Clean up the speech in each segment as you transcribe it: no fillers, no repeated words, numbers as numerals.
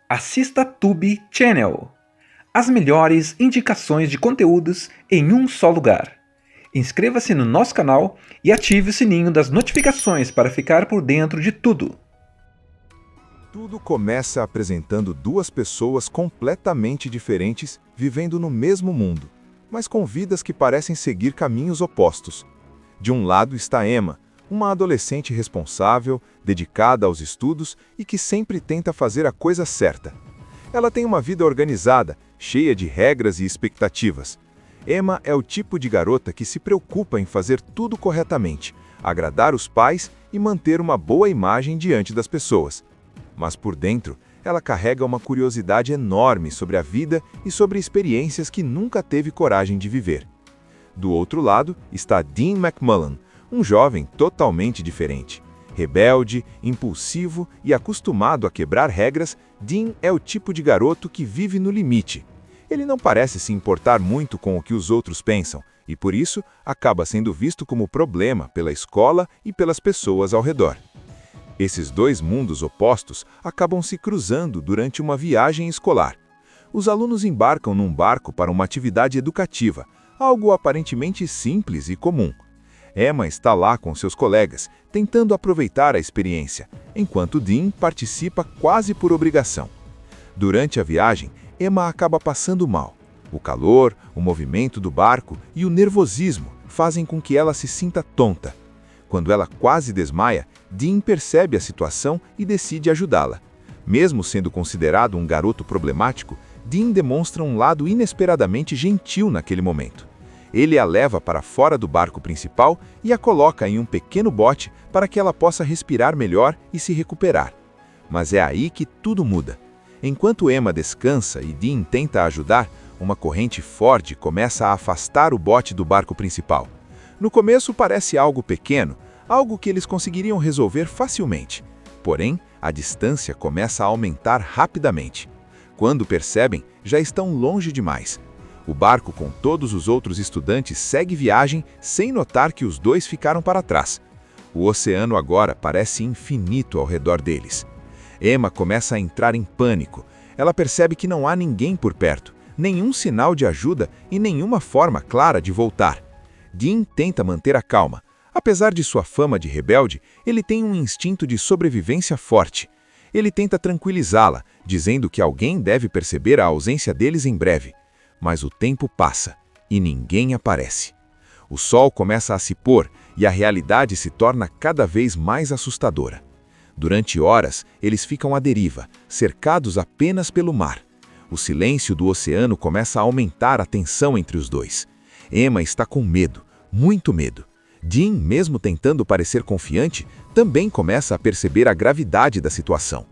Assista Tube Channel. As melhores indicações de conteúdos em um só lugar. Inscreva-se no nosso canal e ative o sininho das notificações para ficar por dentro de tudo. Tudo começa apresentando duas pessoas completamente diferentes vivendo no mesmo mundo, mas com vidas que parecem seguir caminhos opostos. De um lado está Emma, uma adolescente responsável, dedicada aos estudos e que sempre tenta fazer a coisa certa. Ela tem uma vida organizada, cheia de regras e expectativas. Emma é o tipo de garota que se preocupa em fazer tudo corretamente, agradar os pais e manter uma boa imagem diante das pessoas. Mas por dentro, ela carrega uma curiosidade enorme sobre a vida e sobre experiências que nunca teve coragem de viver. Do outro lado está Dean McMullen, um jovem totalmente diferente. Rebelde, impulsivo e acostumado a quebrar regras, Dean é o tipo de garoto que vive no limite. Ele não parece se importar muito com o que os outros pensam e, por isso, acaba sendo visto como problema pela escola e pelas pessoas ao redor. Esses dois mundos opostos acabam se cruzando durante uma viagem escolar. Os alunos embarcam num barco para uma atividade educativa, algo aparentemente simples e comum. Emma está lá com seus colegas, tentando aproveitar a experiência, enquanto Dean participa quase por obrigação. Durante a viagem, Emma acaba passando mal. O calor, o movimento do barco e o nervosismo fazem com que ela se sinta tonta. Quando ela quase desmaia, Dean percebe a situação e decide ajudá-la. Mesmo sendo considerado um garoto problemático, Dean demonstra um lado inesperadamente gentil naquele momento. Ele a leva para fora do barco principal e a coloca em um pequeno bote para que ela possa respirar melhor e se recuperar. Mas é aí que tudo muda. Enquanto Emma descansa e Dean tenta ajudar, uma corrente forte começa a afastar o bote do barco principal. No começo parece algo pequeno, algo que eles conseguiriam resolver facilmente. Porém, a distância começa a aumentar rapidamente. Quando percebem, já estão longe demais. O barco com todos os outros estudantes segue viagem sem notar que os dois ficaram para trás. O oceano agora parece infinito ao redor deles. Emma começa a entrar em pânico. Ela percebe que não há ninguém por perto, nenhum sinal de ajuda e nenhuma forma clara de voltar. Dean tenta manter a calma. Apesar de sua fama de rebelde, ele tem um instinto de sobrevivência forte. Ele tenta tranquilizá-la, dizendo que alguém deve perceber a ausência deles em breve. Mas o tempo passa e ninguém aparece. O sol começa a se pôr e a realidade se torna cada vez mais assustadora. Durante horas, eles ficam à deriva, cercados apenas pelo mar. O silêncio do oceano começa a aumentar a tensão entre os dois. Emma está com medo, muito medo. Dean, mesmo tentando parecer confiante, também começa a perceber a gravidade da situação.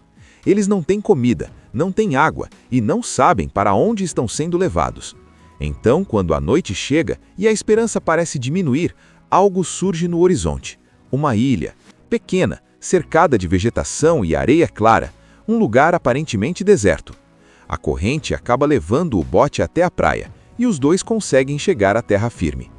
Eles não têm comida, não têm água e não sabem para onde estão sendo levados. Então, quando a noite chega e a esperança parece diminuir, algo surge no horizonte. Uma ilha, pequena, cercada de vegetação e areia clara, um lugar aparentemente deserto. A corrente acaba levando o bote até a praia e os dois conseguem chegar à terra firme.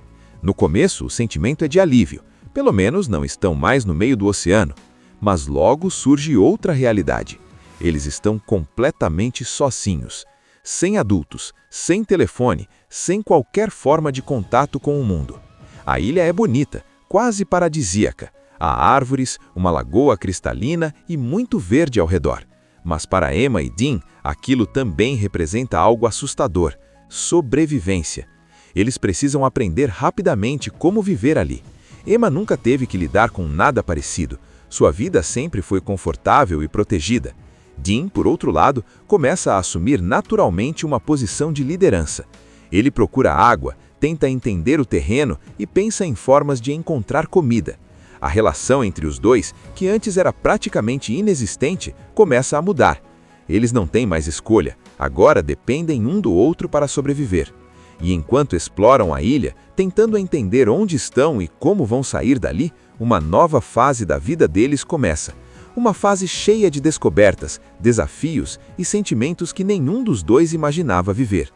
No começo, o sentimento é de alívio, pelo menos não estão mais no meio do oceano. Mas logo surge outra realidade. Eles estão completamente sozinhos, sem adultos, sem telefone, sem qualquer forma de contato com o mundo. A ilha é bonita, quase paradisíaca. Há árvores, uma lagoa cristalina e muito verde ao redor. Mas para Emma e Dean, aquilo também representa algo assustador: sobrevivência. Eles precisam aprender rapidamente como viver ali. Emma nunca teve que lidar com nada parecido. Sua vida sempre foi confortável e protegida. Dean, por outro lado, começa a assumir naturalmente uma posição de liderança. Ele procura água, tenta entender o terreno e pensa em formas de encontrar comida. A relação entre os dois, que antes era praticamente inexistente, começa a mudar. Eles não têm mais escolha, agora dependem um do outro para sobreviver. E enquanto exploram a ilha, tentando entender onde estão e como vão sair dali, uma nova fase da vida deles começa. Uma fase cheia de descobertas, desafios e sentimentos que nenhum dos dois imaginava viver.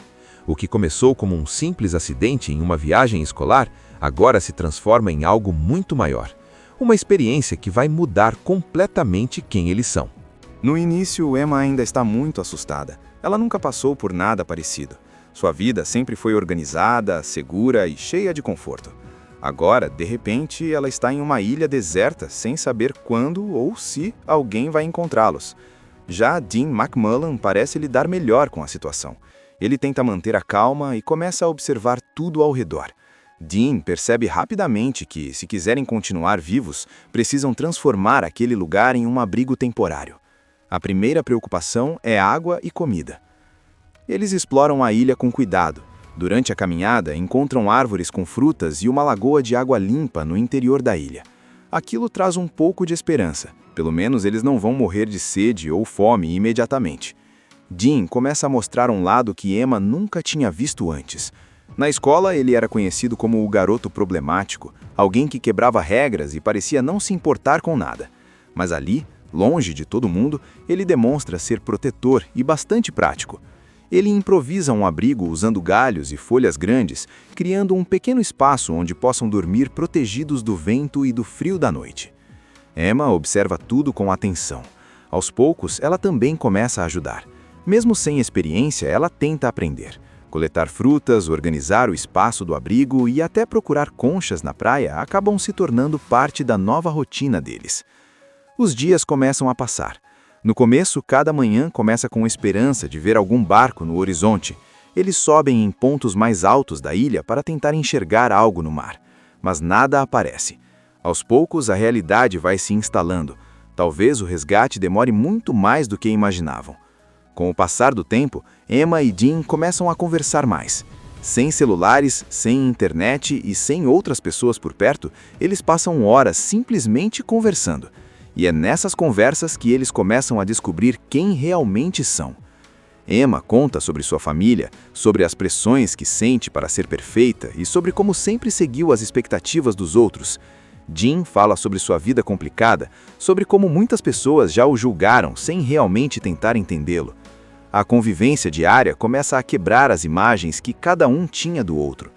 O que começou como um simples acidente em uma viagem escolar, agora se transforma em algo muito maior. Uma experiência que vai mudar completamente quem eles são. No início, Emma ainda está muito assustada. Ela nunca passou por nada parecido. Sua vida sempre foi organizada, segura e cheia de conforto. Agora, de repente, ela está em uma ilha deserta, sem saber quando ou se alguém vai encontrá-los. Já Dean McMullen parece lidar melhor com a situação. Ele tenta manter a calma e começa a observar tudo ao redor. Dean percebe rapidamente que, se quiserem continuar vivos, precisam transformar aquele lugar em um abrigo temporário. A primeira preocupação é água e comida. Eles exploram a ilha com cuidado. Durante a caminhada, encontram árvores com frutas e uma lagoa de água limpa no interior da ilha. Aquilo traz um pouco de esperança. Pelo menos eles não vão morrer de sede ou fome imediatamente. Dean começa a mostrar um lado que Emma nunca tinha visto antes. Na escola, ele era conhecido como o garoto problemático, alguém que quebrava regras e parecia não se importar com nada. Mas ali, longe de todo mundo, ele demonstra ser protetor e bastante prático. Ele improvisa um abrigo usando galhos e folhas grandes, criando um pequeno espaço onde possam dormir protegidos do vento e do frio da noite. Emma observa tudo com atenção. Aos poucos, ela também começa a ajudar. Mesmo sem experiência, ela tenta aprender. Coletar frutas, organizar o espaço do abrigo e até procurar conchas na praia acabam se tornando parte da nova rotina deles. Os dias começam a passar. No começo, cada manhã começa com esperança de ver algum barco no horizonte. Eles sobem em pontos mais altos da ilha para tentar enxergar algo no mar. Mas nada aparece. Aos poucos, a realidade vai se instalando. Talvez o resgate demore muito mais do que imaginavam. Com o passar do tempo, Emma e Dean começam a conversar mais. Sem celulares, sem internet e sem outras pessoas por perto, eles passam horas simplesmente conversando. E é nessas conversas que eles começam a descobrir quem realmente são. Emma conta sobre sua família, sobre as pressões que sente para ser perfeita e sobre como sempre seguiu as expectativas dos outros. Dean fala sobre sua vida complicada, sobre como muitas pessoas já o julgaram sem realmente tentar entendê-lo. A convivência diária começa a quebrar as imagens que cada um tinha do outro.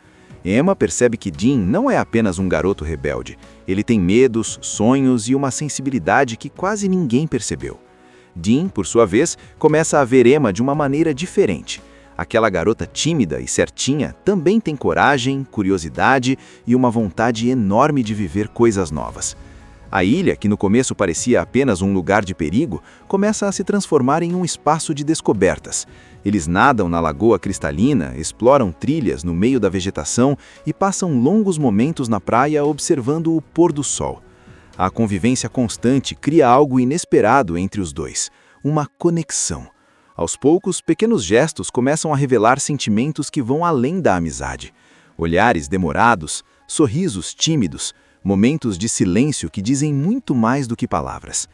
Emma percebe que Dean não é apenas um garoto rebelde. Ele tem medos, sonhos e uma sensibilidade que quase ninguém percebeu. Dean, por sua vez, começa a ver Emma de uma maneira diferente. Aquela garota tímida e certinha também tem coragem, curiosidade e uma vontade enorme de viver coisas novas. A ilha, que no começo parecia apenas um lugar de perigo, começa a se transformar em um espaço de descobertas. Eles nadam na lagoa cristalina, exploram trilhas no meio da vegetação e passam longos momentos na praia observando o pôr do sol. A convivência constante cria algo inesperado entre os dois, uma conexão. Aos poucos, pequenos gestos começam a revelar sentimentos que vão além da amizade. Olhares demorados, sorrisos tímidos, momentos de silêncio que dizem muito mais do que palavras.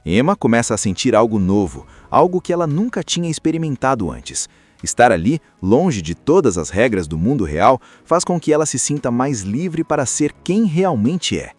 Emma começa a sentir algo novo, algo que ela nunca tinha experimentado antes. Estar ali, longe de todas as regras do mundo real, faz com que ela se sinta mais livre para ser quem realmente é.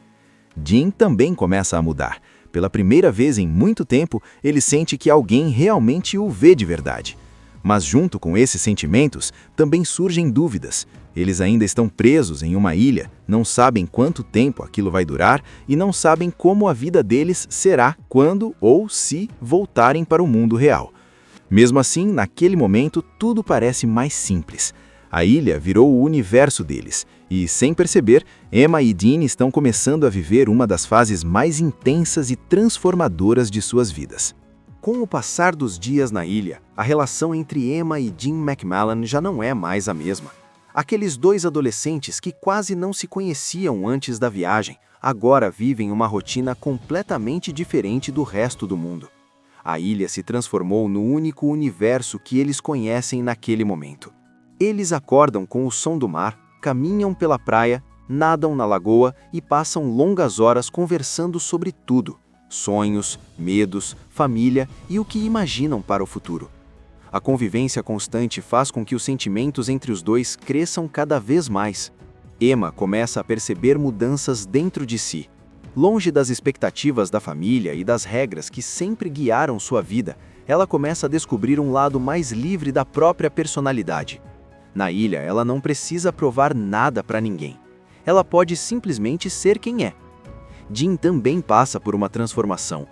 Dean também começa a mudar. Pela primeira vez em muito tempo, ele sente que alguém realmente o vê de verdade. Mas junto com esses sentimentos, também surgem dúvidas. Eles ainda estão presos em uma ilha, não sabem quanto tempo aquilo vai durar e não sabem como a vida deles será quando ou se voltarem para o mundo real. Mesmo assim, naquele momento, tudo parece mais simples. A ilha virou o universo deles e, sem perceber, Emma e Dean estão começando a viver uma das fases mais intensas e transformadoras de suas vidas. Com o passar dos dias na ilha, a relação entre Emma e Dean McMullen já não é mais a mesma. Aqueles dois adolescentes que quase não se conheciam antes da viagem, agora vivem uma rotina completamente diferente do resto do mundo. A ilha se transformou no único universo que eles conhecem naquele momento. Eles acordam com o som do mar, caminham pela praia, nadam na lagoa e passam longas horas conversando sobre tudo: sonhos, medos, família e o que imaginam para o futuro. A convivência constante faz com que os sentimentos entre os dois cresçam cada vez mais. Emma começa a perceber mudanças dentro de si. Longe das expectativas da família e das regras que sempre guiaram sua vida, ela começa a descobrir um lado mais livre da própria personalidade. Na ilha, ela não precisa provar nada para ninguém. Ela pode simplesmente ser quem é. Dean também passa por uma transformação.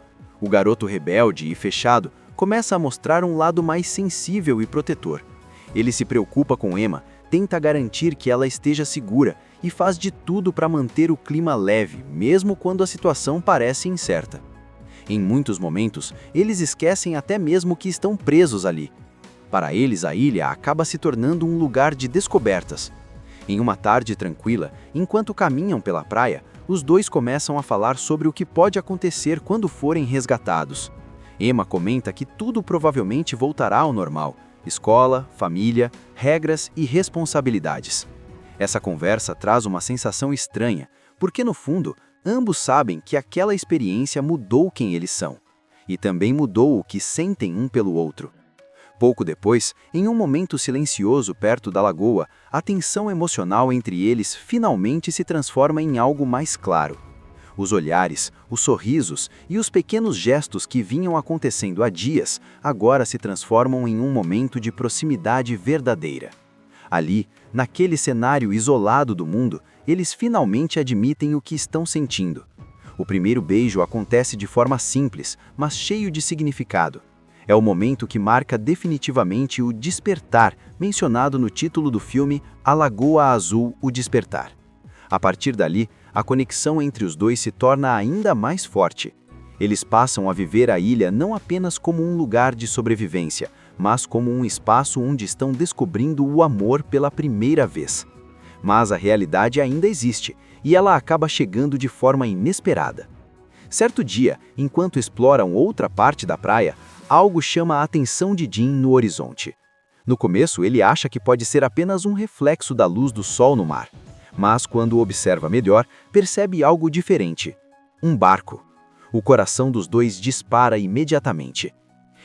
O garoto rebelde e fechado começa a mostrar um lado mais sensível e protetor. Ele se preocupa com Emma, tenta garantir que ela esteja segura e faz de tudo para manter o clima leve, mesmo quando a situação parece incerta. Em muitos momentos, eles esquecem até mesmo que estão presos ali. Para eles, a ilha acaba se tornando um lugar de descobertas. Em uma tarde tranquila, enquanto caminham pela praia, os dois começam a falar sobre o que pode acontecer quando forem resgatados. Emma comenta que tudo provavelmente voltará ao normal: escola, família, regras e responsabilidades. Essa conversa traz uma sensação estranha, porque no fundo, ambos sabem que aquela experiência mudou quem eles são, e também mudou o que sentem um pelo outro. Pouco depois, em um momento silencioso perto da lagoa, a tensão emocional entre eles finalmente se transforma em algo mais claro. Os olhares, os sorrisos e os pequenos gestos que vinham acontecendo há dias agora se transformam em um momento de proximidade verdadeira. Ali, naquele cenário isolado do mundo, eles finalmente admitem o que estão sentindo. O primeiro beijo acontece de forma simples, mas cheio de significado. É o momento que marca definitivamente o despertar, mencionado no título do filme A Lagoa Azul, O Despertar. A partir dali, a conexão entre os dois se torna ainda mais forte. Eles passam a viver a ilha não apenas como um lugar de sobrevivência, mas como um espaço onde estão descobrindo o amor pela primeira vez. Mas a realidade ainda existe, e ela acaba chegando de forma inesperada. Certo dia, enquanto exploram outra parte da praia, algo chama a atenção de Dean no horizonte. No começo, ele acha que pode ser apenas um reflexo da luz do sol no mar. Mas quando observa melhor, percebe algo diferente. Um barco. O coração dos dois dispara imediatamente.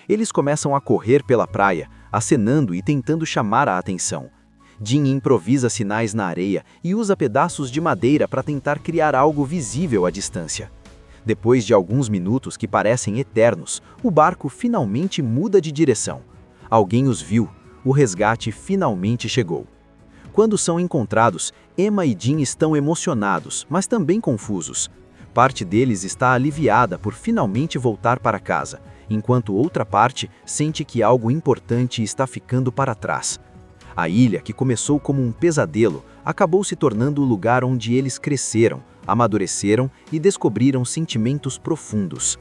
Eles começam a correr pela praia, acenando e tentando chamar a atenção. Dean improvisa sinais na areia e usa pedaços de madeira para tentar criar algo visível à distância. Depois de alguns minutos que parecem eternos, o barco finalmente muda de direção. Alguém os viu. O resgate finalmente chegou. Quando são encontrados, Emma e Dean estão emocionados, mas também confusos. Parte deles está aliviada por finalmente voltar para casa, enquanto outra parte sente que algo importante está ficando para trás. A ilha, que começou como um pesadelo, acabou se tornando o lugar onde eles cresceram, amadureceram e descobriram sentimentos profundos.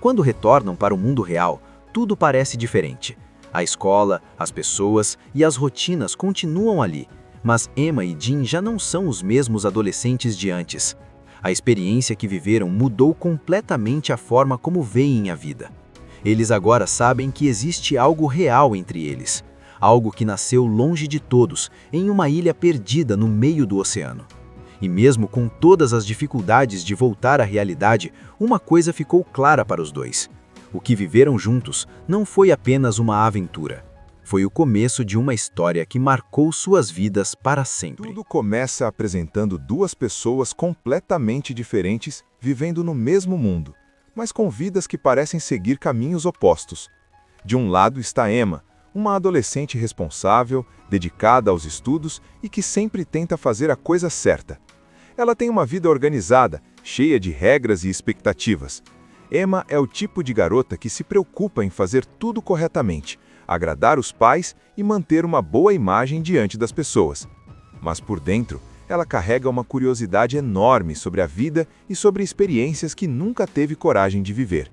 Quando retornam para o mundo real, tudo parece diferente. A escola, as pessoas e as rotinas continuam ali, mas Emma e Dean já não são os mesmos adolescentes de antes. A experiência que viveram mudou completamente a forma como veem a vida. Eles agora sabem que existe algo real entre eles, algo que nasceu longe de todos, em uma ilha perdida no meio do oceano. E mesmo com todas as dificuldades de voltar à realidade, uma coisa ficou clara para os dois. O que viveram juntos não foi apenas uma aventura. Foi o começo de uma história que marcou suas vidas para sempre. Tudo começa apresentando duas pessoas completamente diferentes, vivendo no mesmo mundo, mas com vidas que parecem seguir caminhos opostos. De um lado está Emma, uma adolescente responsável, dedicada aos estudos e que sempre tenta fazer a coisa certa. Ela tem uma vida organizada, cheia de regras e expectativas. Emma é o tipo de garota que se preocupa em fazer tudo corretamente, agradar os pais e manter uma boa imagem diante das pessoas. Mas por dentro, ela carrega uma curiosidade enorme sobre a vida e sobre experiências que nunca teve coragem de viver.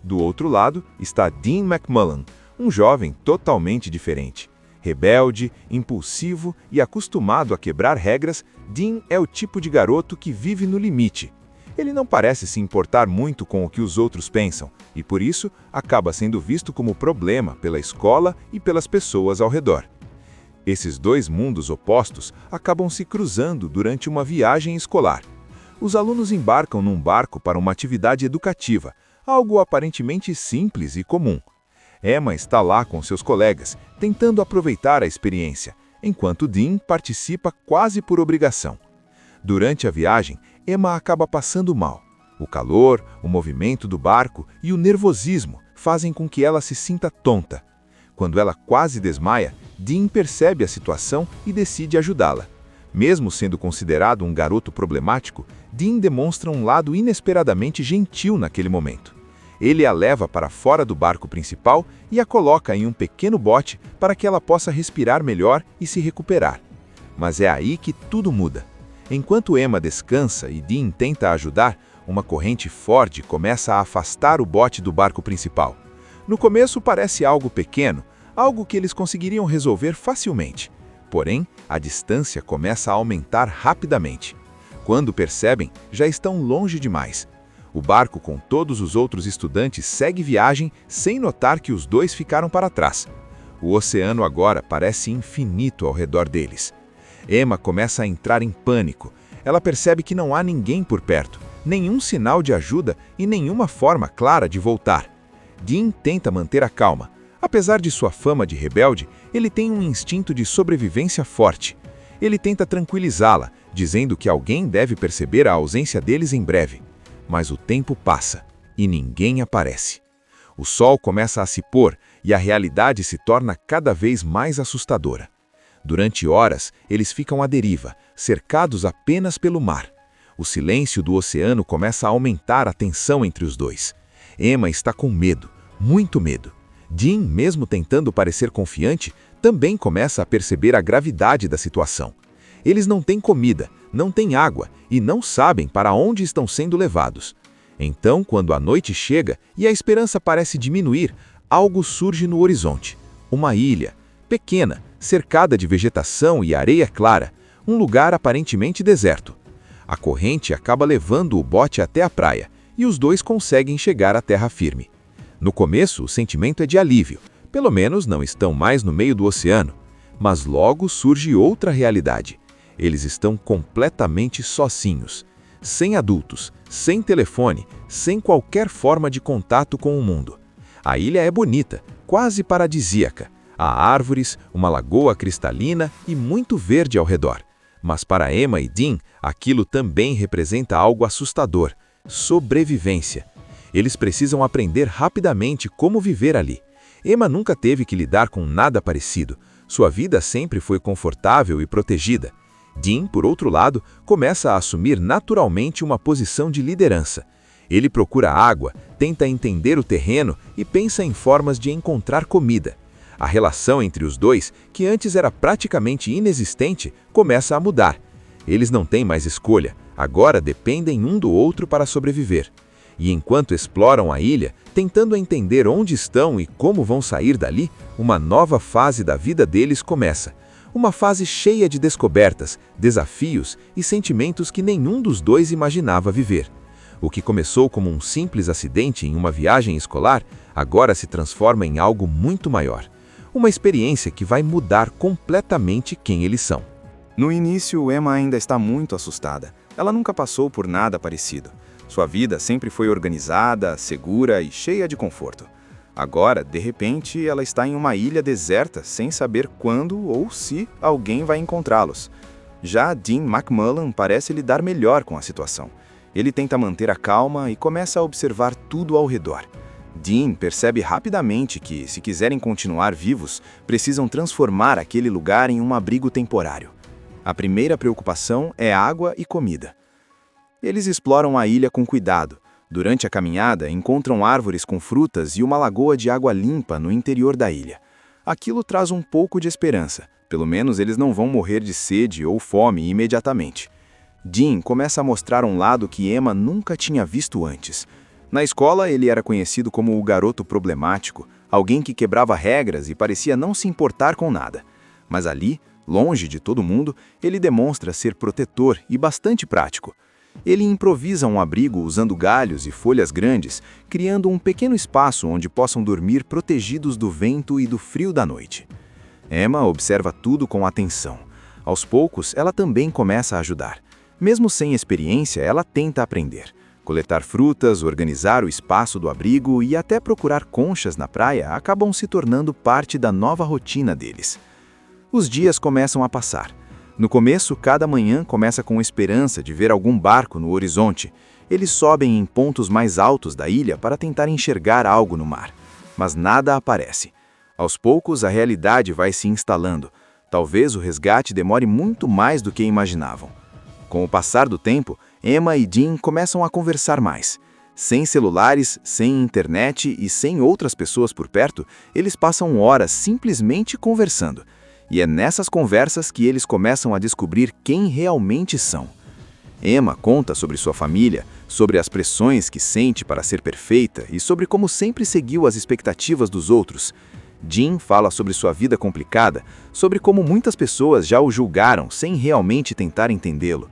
Do outro lado está Dean McMullen, um jovem totalmente diferente. Rebelde, impulsivo e acostumado a quebrar regras, Dean é o tipo de garoto que vive no limite. Ele não parece se importar muito com o que os outros pensam, e por isso acaba sendo visto como problema pela escola e pelas pessoas ao redor. Esses dois mundos opostos acabam se cruzando durante uma viagem escolar. Os alunos embarcam num barco para uma atividade educativa, algo aparentemente simples e comum. Emma está lá com seus colegas, tentando aproveitar a experiência, enquanto Dean participa quase por obrigação. Durante a viagem, Emma acaba passando mal. O calor, o movimento do barco e o nervosismo fazem com que ela se sinta tonta. Quando ela quase desmaia, Dean percebe a situação e decide ajudá-la. Mesmo sendo considerado um garoto problemático, Dean demonstra um lado inesperadamente gentil naquele momento. Ele a leva para fora do barco principal e a coloca em um pequeno bote para que ela possa respirar melhor e se recuperar. Mas é aí que tudo muda. Enquanto Emma descansa e Dean tenta ajudar, uma corrente forte começa a afastar o bote do barco principal. No começo parece algo pequeno, algo que eles conseguiriam resolver facilmente. Porém, a distância começa a aumentar rapidamente. Quando percebem, já estão longe demais. O barco com todos os outros estudantes segue viagem sem notar que os dois ficaram para trás. O oceano agora parece infinito ao redor deles. Emma começa a entrar em pânico. Ela percebe que não há ninguém por perto, nenhum sinal de ajuda e nenhuma forma clara de voltar. Dean tenta manter a calma. Apesar de sua fama de rebelde, ele tem um instinto de sobrevivência forte. Ele tenta tranquilizá-la, dizendo que alguém deve perceber a ausência deles em breve. Mas o tempo passa e ninguém aparece. O sol começa a se pôr e a realidade se torna cada vez mais assustadora. Durante horas, eles ficam à deriva, cercados apenas pelo mar. O silêncio do oceano começa a aumentar a tensão entre os dois. Emma está com medo, muito medo. Dean, mesmo tentando parecer confiante, também começa a perceber a gravidade da situação. Eles não têm comida, não têm água e não sabem para onde estão sendo levados. Então, quando a noite chega e a esperança parece diminuir, algo surge no horizonte. Uma ilha, pequena, cercada de vegetação e areia clara, um lugar aparentemente deserto. A corrente acaba levando o bote até a praia e os dois conseguem chegar à terra firme. No começo, o sentimento é de alívio, pelo menos não estão mais no meio do oceano. Mas logo surge outra realidade. Eles estão completamente sozinhos, sem adultos, sem telefone, sem qualquer forma de contato com o mundo. A ilha é bonita, quase paradisíaca. Há árvores, uma lagoa cristalina e muito verde ao redor. Mas para Emma e Dean, aquilo também representa algo assustador: sobrevivência. Eles precisam aprender rapidamente como viver ali. Emma nunca teve que lidar com nada parecido. Sua vida sempre foi confortável e protegida. Dean, por outro lado, começa a assumir naturalmente uma posição de liderança. Ele procura água, tenta entender o terreno e pensa em formas de encontrar comida. A relação entre os dois, que antes era praticamente inexistente, começa a mudar. Eles não têm mais escolha, agora dependem um do outro para sobreviver. E enquanto exploram a ilha, tentando entender onde estão e como vão sair dali, uma nova fase da vida deles começa. Uma fase cheia de descobertas, desafios e sentimentos que nenhum dos dois imaginava viver. O que começou como um simples acidente em uma viagem escolar, agora se transforma em algo muito maior. Uma experiência que vai mudar completamente quem eles são. No início, Emma ainda está muito assustada. Ela nunca passou por nada parecido. Sua vida sempre foi organizada, segura e cheia de conforto. Agora, de repente, ela está em uma ilha deserta, sem saber quando ou se alguém vai encontrá-los. Já Dean McMullen parece lidar melhor com a situação. Ele tenta manter a calma e começa a observar tudo ao redor. Dean percebe rapidamente que, se quiserem continuar vivos, precisam transformar aquele lugar em um abrigo temporário. A primeira preocupação é água e comida. Eles exploram a ilha com cuidado. Durante a caminhada, encontram árvores com frutas e uma lagoa de água limpa no interior da ilha. Aquilo traz um pouco de esperança. Pelo menos eles não vão morrer de sede ou fome imediatamente. Dean começa a mostrar um lado que Emma nunca tinha visto antes. Na escola, ele era conhecido como o garoto problemático, alguém que quebrava regras e parecia não se importar com nada. Mas ali, longe de todo mundo, ele demonstra ser protetor e bastante prático. Ele improvisa um abrigo usando galhos e folhas grandes, criando um pequeno espaço onde possam dormir protegidos do vento e do frio da noite. Emma observa tudo com atenção. Aos poucos, ela também começa a ajudar. Mesmo sem experiência, ela tenta aprender. Coletar frutas, organizar o espaço do abrigo e até procurar conchas na praia acabam se tornando parte da nova rotina deles. Os dias começam a passar. No começo, cada manhã começa com esperança de ver algum barco no horizonte. Eles sobem em pontos mais altos da ilha para tentar enxergar algo no mar. Mas nada aparece. Aos poucos, a realidade vai se instalando. Talvez o resgate demore muito mais do que imaginavam. Com o passar do tempo, Emma e Dean começam a conversar mais. Sem celulares, sem internet e sem outras pessoas por perto, eles passam horas simplesmente conversando. E é nessas conversas que eles começam a descobrir quem realmente são. Emma conta sobre sua família, sobre as pressões que sente para ser perfeita e sobre como sempre seguiu as expectativas dos outros. Jin fala sobre sua vida complicada, sobre como muitas pessoas já o julgaram sem realmente tentar entendê-lo.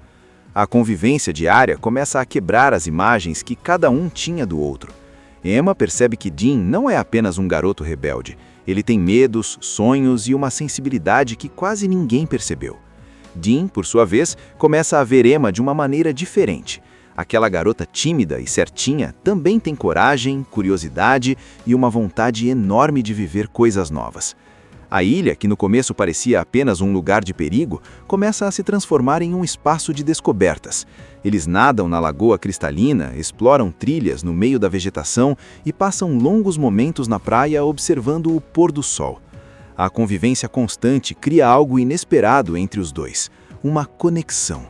A convivência diária começa a quebrar as imagens que cada um tinha do outro. Emma percebe que Jin não é apenas um garoto rebelde. Ele tem medos, sonhos e uma sensibilidade que quase ninguém percebeu. Jin, por sua vez, começa a ver Emma de uma maneira diferente. Aquela garota tímida e certinha também tem coragem, curiosidade e uma vontade enorme de viver coisas novas. A ilha, que no começo parecia apenas um lugar de perigo, começa a se transformar em um espaço de descobertas. Eles nadam na lagoa cristalina, exploram trilhas no meio da vegetação e passam longos momentos na praia observando o pôr do sol. A convivência constante cria algo inesperado entre os dois, uma conexão.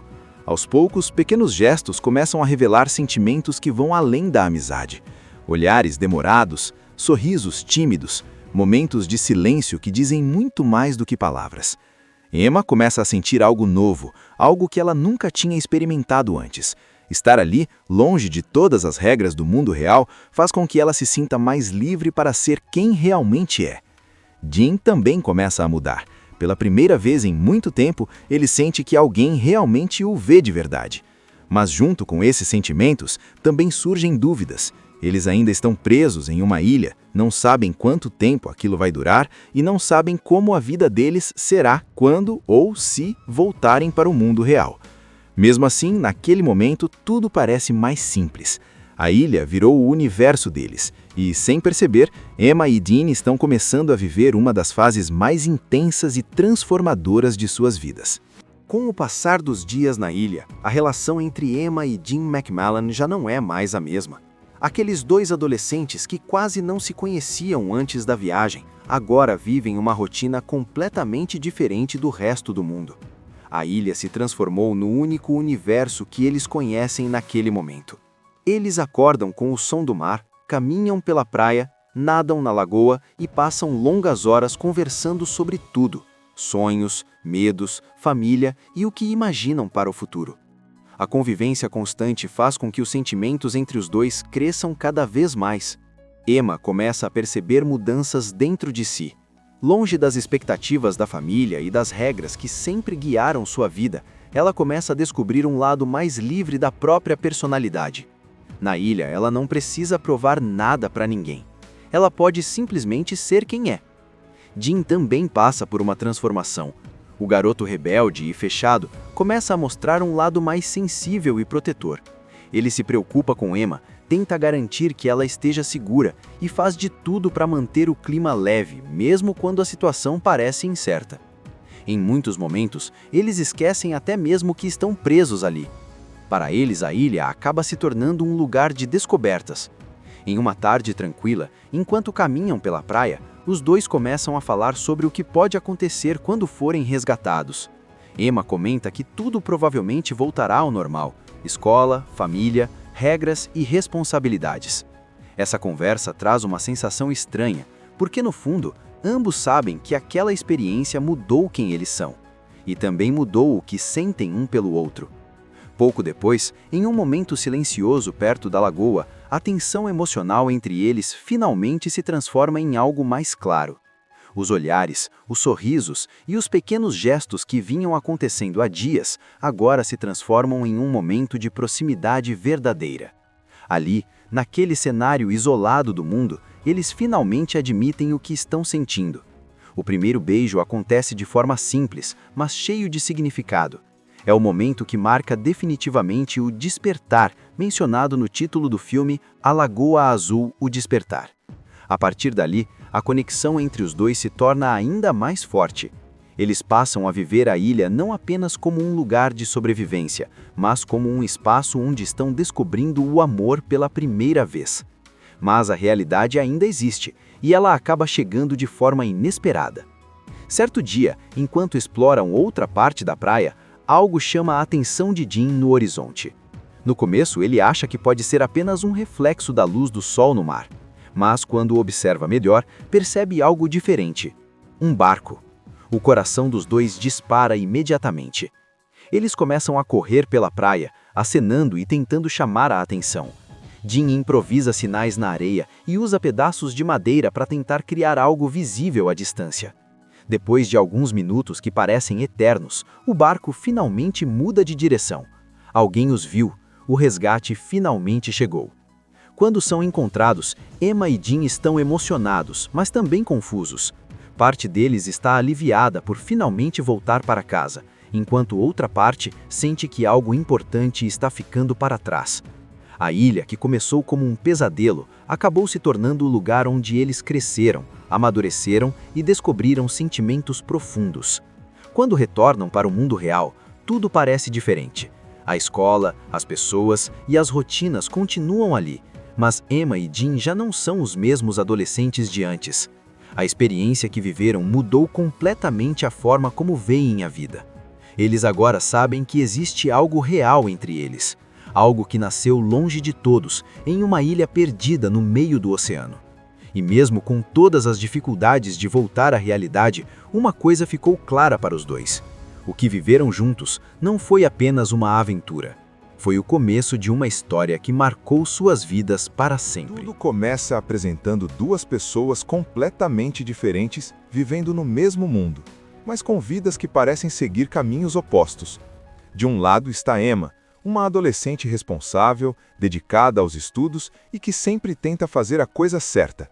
Aos poucos, pequenos gestos começam a revelar sentimentos que vão além da amizade. Olhares demorados, sorrisos tímidos, momentos de silêncio que dizem muito mais do que palavras. Emma começa a sentir algo novo, algo que ela nunca tinha experimentado antes. Estar ali, longe de todas as regras do mundo real, faz com que ela se sinta mais livre para ser quem realmente é. Jin também começa a mudar. Pela primeira vez em muito tempo, ele sente que alguém realmente o vê de verdade. Mas junto com esses sentimentos, também surgem dúvidas. Eles ainda estão presos em uma ilha, não sabem quanto tempo aquilo vai durar e não sabem como a vida deles será quando ou se voltarem para o mundo real. Mesmo assim, naquele momento, tudo parece mais simples. A ilha virou o universo deles e, sem perceber, Emma e Dean estão começando a viver uma das fases mais intensas e transformadoras de suas vidas. Com o passar dos dias na ilha, a relação entre Emma e Dean McMahon já não é mais a mesma. Aqueles dois adolescentes que quase não se conheciam antes da viagem, agora vivem uma rotina completamente diferente do resto do mundo. A ilha se transformou no único universo que eles conhecem naquele momento. Eles acordam com o som do mar, caminham pela praia, nadam na lagoa e passam longas horas conversando sobre tudo: sonhos, medos, família e o que imaginam para o futuro. A convivência constante faz com que os sentimentos entre os dois cresçam cada vez mais. Emma começa a perceber mudanças dentro de si. Longe das expectativas da família e das regras que sempre guiaram sua vida, ela começa a descobrir um lado mais livre da própria personalidade. Na ilha, ela não precisa provar nada para ninguém. Ela pode simplesmente ser quem é. Jin também passa por uma transformação. O garoto rebelde e fechado começa a mostrar um lado mais sensível e protetor. Ele se preocupa com Emma, tenta garantir que ela esteja segura e faz de tudo para manter o clima leve, mesmo quando a situação parece incerta. Em muitos momentos, eles esquecem até mesmo que estão presos ali. Para eles, a ilha acaba se tornando um lugar de descobertas. Em uma tarde tranquila, enquanto caminham pela praia, os dois começam a falar sobre o que pode acontecer quando forem resgatados. Emma comenta que tudo provavelmente voltará ao normal: escola, família, regras e responsabilidades. Essa conversa traz uma sensação estranha, porque no fundo, ambos sabem que aquela experiência mudou quem eles são, e também mudou o que sentem um pelo outro. Pouco depois, em um momento silencioso perto da lagoa, a tensão emocional entre eles finalmente se transforma em algo mais claro. Os olhares, os sorrisos e os pequenos gestos que vinham acontecendo há dias agora se transformam em um momento de proximidade verdadeira. Ali, naquele cenário isolado do mundo, eles finalmente admitem o que estão sentindo. O primeiro beijo acontece de forma simples, mas cheio de significado. É o momento que marca definitivamente o despertar, mencionado no título do filme A Lagoa Azul, O Despertar. A partir dali, a conexão entre os dois se torna ainda mais forte. Eles passam a viver a ilha não apenas como um lugar de sobrevivência, mas como um espaço onde estão descobrindo o amor pela primeira vez. Mas a realidade ainda existe, e ela acaba chegando de forma inesperada. Certo dia, enquanto exploram outra parte da praia, algo chama a atenção de Jin no horizonte. No começo, ele acha que pode ser apenas um reflexo da luz do sol no mar. Mas, quando observa melhor, percebe algo diferente. Um barco. O coração dos dois dispara imediatamente. Eles começam a correr pela praia, acenando e tentando chamar a atenção. Dean improvisa sinais na areia e usa pedaços de madeira para tentar criar algo visível à distância. Depois de alguns minutos que parecem eternos, o barco finalmente muda de direção. Alguém os viu. O resgate finalmente chegou. Quando são encontrados, Emma e Dean estão emocionados, mas também confusos. Parte deles está aliviada por finalmente voltar para casa, enquanto outra parte sente que algo importante está ficando para trás. A ilha, que começou como um pesadelo, acabou se tornando o lugar onde eles cresceram, amadureceram e descobriram sentimentos profundos. Quando retornam para o mundo real, tudo parece diferente. A escola, as pessoas e as rotinas continuam ali, mas Emma e Dean já não são os mesmos adolescentes de antes. A experiência que viveram mudou completamente a forma como veem a vida. Eles agora sabem que existe algo real entre eles. Algo que nasceu longe de todos, em uma ilha perdida no meio do oceano. E mesmo com todas as dificuldades de voltar à realidade, uma coisa ficou clara para os dois. O que viveram juntos não foi apenas uma aventura. Foi o começo de uma história que marcou suas vidas para sempre. Tudo começa apresentando duas pessoas completamente diferentes, vivendo no mesmo mundo, mas com vidas que parecem seguir caminhos opostos. De um lado está Emma, uma adolescente responsável, dedicada aos estudos e que sempre tenta fazer a coisa certa.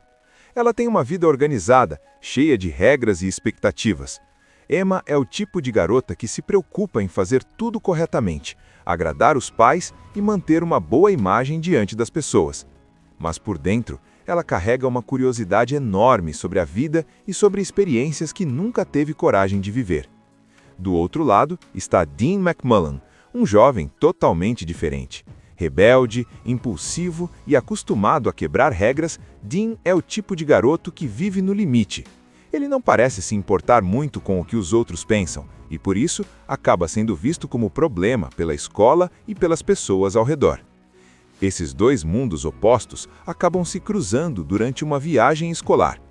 Ela tem uma vida organizada, cheia de regras e expectativas. Emma é o tipo de garota que se preocupa em fazer tudo corretamente, agradar os pais e manter uma boa imagem diante das pessoas. Mas por dentro, ela carrega uma curiosidade enorme sobre a vida e sobre experiências que nunca teve coragem de viver. Do outro lado está Dean McMullen, um jovem totalmente diferente. Rebelde, impulsivo e acostumado a quebrar regras, Dean é o tipo de garoto que vive no limite. Ele não parece se importar muito com o que os outros pensam, e por isso acaba sendo visto como problema pela escola e pelas pessoas ao redor. Esses dois mundos opostos acabam se cruzando durante uma viagem escolar.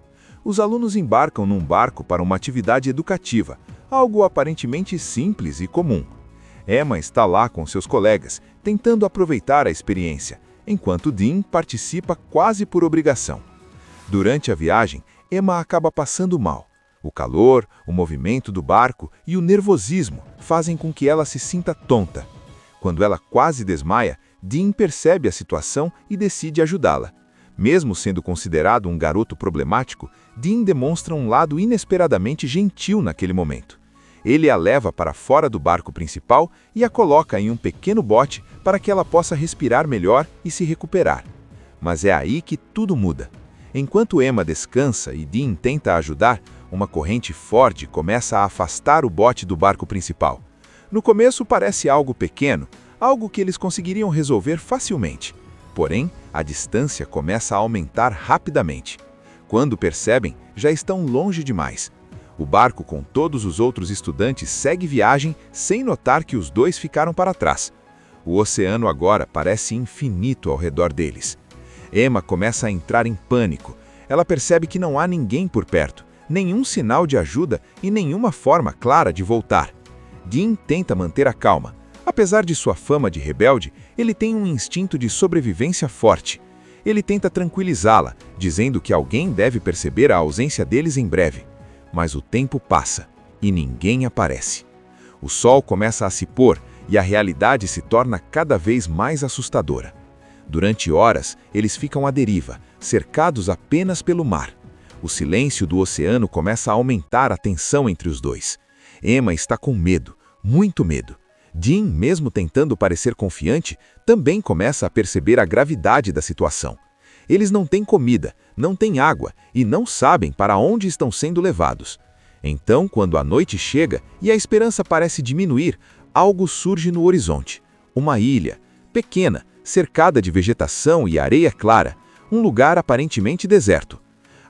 Os alunos embarcam num barco para uma atividade educativa, algo aparentemente simples e comum. Emma está lá com seus colegas, tentando aproveitar a experiência, enquanto Dean participa quase por obrigação. Durante a viagem, Emma acaba passando mal. O calor, o movimento do barco e o nervosismo fazem com que ela se sinta tonta. Quando ela quase desmaia, Dean percebe a situação e decide ajudá-la. Mesmo sendo considerado um garoto problemático, Dean demonstra um lado inesperadamente gentil naquele momento. Ele a leva para fora do barco principal e a coloca em um pequeno bote para que ela possa respirar melhor e se recuperar. Mas é aí que tudo muda. Enquanto Emma descansa e Dean tenta ajudar, uma corrente forte começa a afastar o bote do barco principal. No começo parece algo pequeno, algo que eles conseguiriam resolver facilmente. Porém, a distância começa a aumentar rapidamente. Quando percebem, já estão longe demais. O barco com todos os outros estudantes segue viagem sem notar que os dois ficaram para trás. O oceano agora parece infinito ao redor deles. Emma começa a entrar em pânico. Ela percebe que não há ninguém por perto, nenhum sinal de ajuda e nenhuma forma clara de voltar. Dean tenta manter a calma. Apesar de sua fama de rebelde, ele tem um instinto de sobrevivência forte. Ele tenta tranquilizá-la, dizendo que alguém deve perceber a ausência deles em breve. Mas o tempo passa e ninguém aparece. O sol começa a se pôr e a realidade se torna cada vez mais assustadora. Durante horas, eles ficam à deriva, cercados apenas pelo mar. O silêncio do oceano começa a aumentar a tensão entre os dois. Emma está com medo, muito medo. Dean, mesmo tentando parecer confiante, também começa a perceber a gravidade da situação. Eles não têm comida, não têm água e não sabem para onde estão sendo levados. Então, quando a noite chega e a esperança parece diminuir, algo surge no horizonte. Uma ilha, pequena, cercada de vegetação e areia clara, um lugar aparentemente deserto.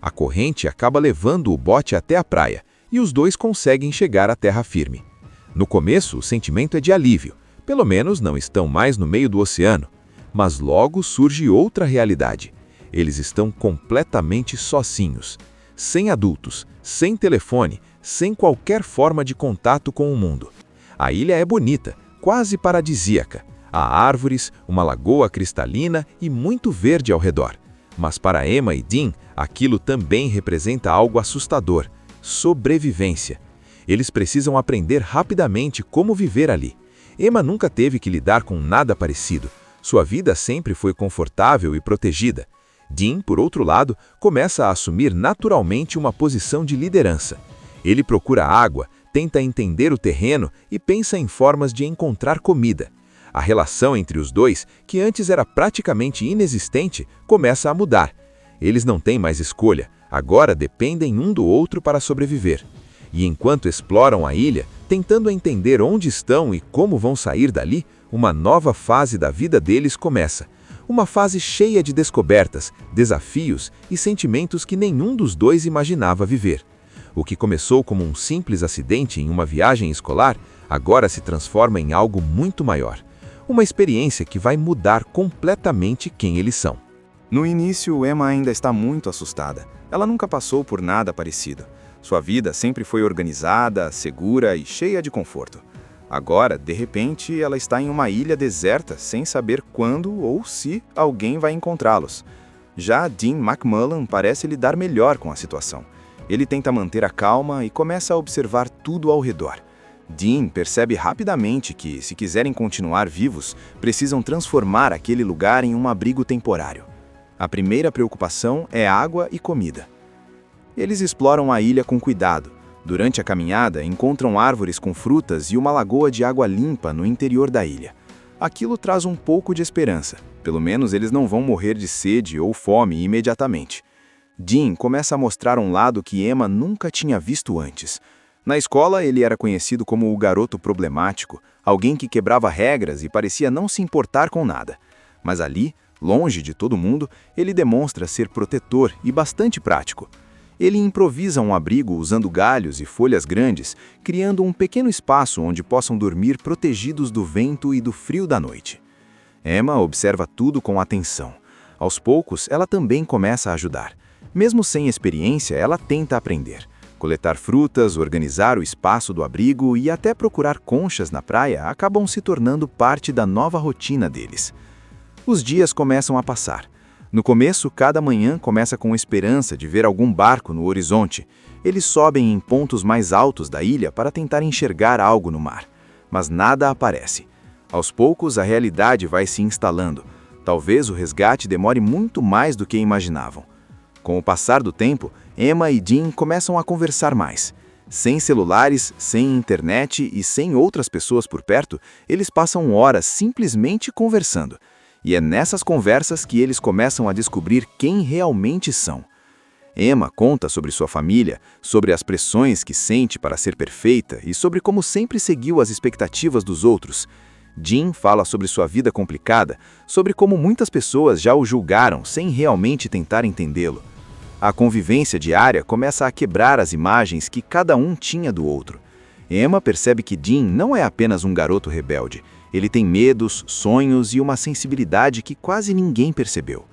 A corrente acaba levando o bote até a praia e os dois conseguem chegar à terra firme. No começo, o sentimento é de alívio. Pelo menos não estão mais no meio do oceano. Mas logo surge outra realidade. Eles estão completamente sozinhos, sem adultos, sem telefone, sem qualquer forma de contato com o mundo. A ilha é bonita, quase paradisíaca. Há árvores, uma lagoa cristalina e muito verde ao redor. Mas para Emma e Dean, aquilo também representa algo assustador: sobrevivência. Eles precisam aprender rapidamente como viver ali. Emma nunca teve que lidar com nada parecido. Sua vida sempre foi confortável e protegida. Dean, por outro lado, começa a assumir naturalmente uma posição de liderança. Ele procura água, tenta entender o terreno e pensa em formas de encontrar comida. A relação entre os dois, que antes era praticamente inexistente, começa a mudar. Eles não têm mais escolha, agora dependem um do outro para sobreviver. E enquanto exploram a ilha, tentando entender onde estão e como vão sair dali, uma nova fase da vida deles começa. Uma fase cheia de descobertas, desafios e sentimentos que nenhum dos dois imaginava viver. O que começou como um simples acidente em uma viagem escolar, agora se transforma em algo muito maior. Uma experiência que vai mudar completamente quem eles são. No início, Emma ainda está muito assustada. Ela nunca passou por nada parecido. Sua vida sempre foi organizada, segura e cheia de conforto. Agora, de repente, ela está em uma ilha deserta, sem saber quando ou se alguém vai encontrá-los. Já Dean McMullen parece lidar melhor com a situação. Ele tenta manter a calma e começa a observar tudo ao redor. Dean percebe rapidamente que, se quiserem continuar vivos, precisam transformar aquele lugar em um abrigo temporário. A primeira preocupação é água e comida. Eles exploram a ilha com cuidado. Durante a caminhada, encontram árvores com frutas e uma lagoa de água limpa no interior da ilha. Aquilo traz um pouco de esperança. Pelo menos eles não vão morrer de sede ou fome imediatamente. Dean começa a mostrar um lado que Emma nunca tinha visto antes. Na escola, ele era conhecido como o garoto problemático, alguém que quebrava regras e parecia não se importar com nada. Mas ali, longe de todo mundo, ele demonstra ser protetor e bastante prático. Ele improvisa um abrigo usando galhos e folhas grandes, criando um pequeno espaço onde possam dormir protegidos do vento e do frio da noite. Emma observa tudo com atenção. Aos poucos, ela também começa a ajudar. Mesmo sem experiência, ela tenta aprender. Coletar frutas, organizar o espaço do abrigo e até procurar conchas na praia acabam se tornando parte da nova rotina deles. Os dias começam a passar. No começo, cada manhã começa com esperança de ver algum barco no horizonte. Eles sobem em pontos mais altos da ilha para tentar enxergar algo no mar. Mas nada aparece. Aos poucos, a realidade vai se instalando. Talvez o resgate demore muito mais do que imaginavam. Com o passar do tempo, Emma e Dean começam a conversar mais. Sem celulares, sem internet e sem outras pessoas por perto, eles passam horas simplesmente conversando. E é nessas conversas que eles começam a descobrir quem realmente são. Emma conta sobre sua família, sobre as pressões que sente para ser perfeita e sobre como sempre seguiu as expectativas dos outros. Dean fala sobre sua vida complicada, sobre como muitas pessoas já o julgaram sem realmente tentar entendê-lo. A convivência diária começa a quebrar as imagens que cada um tinha do outro. Emma percebe que Dean não é apenas um garoto rebelde. Ele tem medos, sonhos e uma sensibilidade que quase ninguém percebeu.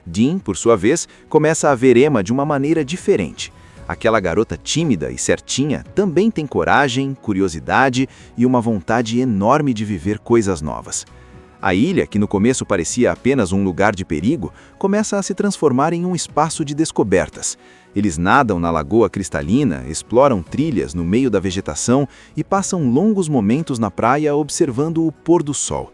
Dean, por sua vez, começa a ver Emma de uma maneira diferente. Aquela garota tímida e certinha também tem coragem, curiosidade e uma vontade enorme de viver coisas novas. A ilha, que no começo parecia apenas um lugar de perigo, começa a se transformar em um espaço de descobertas. Eles nadam na lagoa cristalina, exploram trilhas no meio da vegetação e passam longos momentos na praia observando o pôr do sol.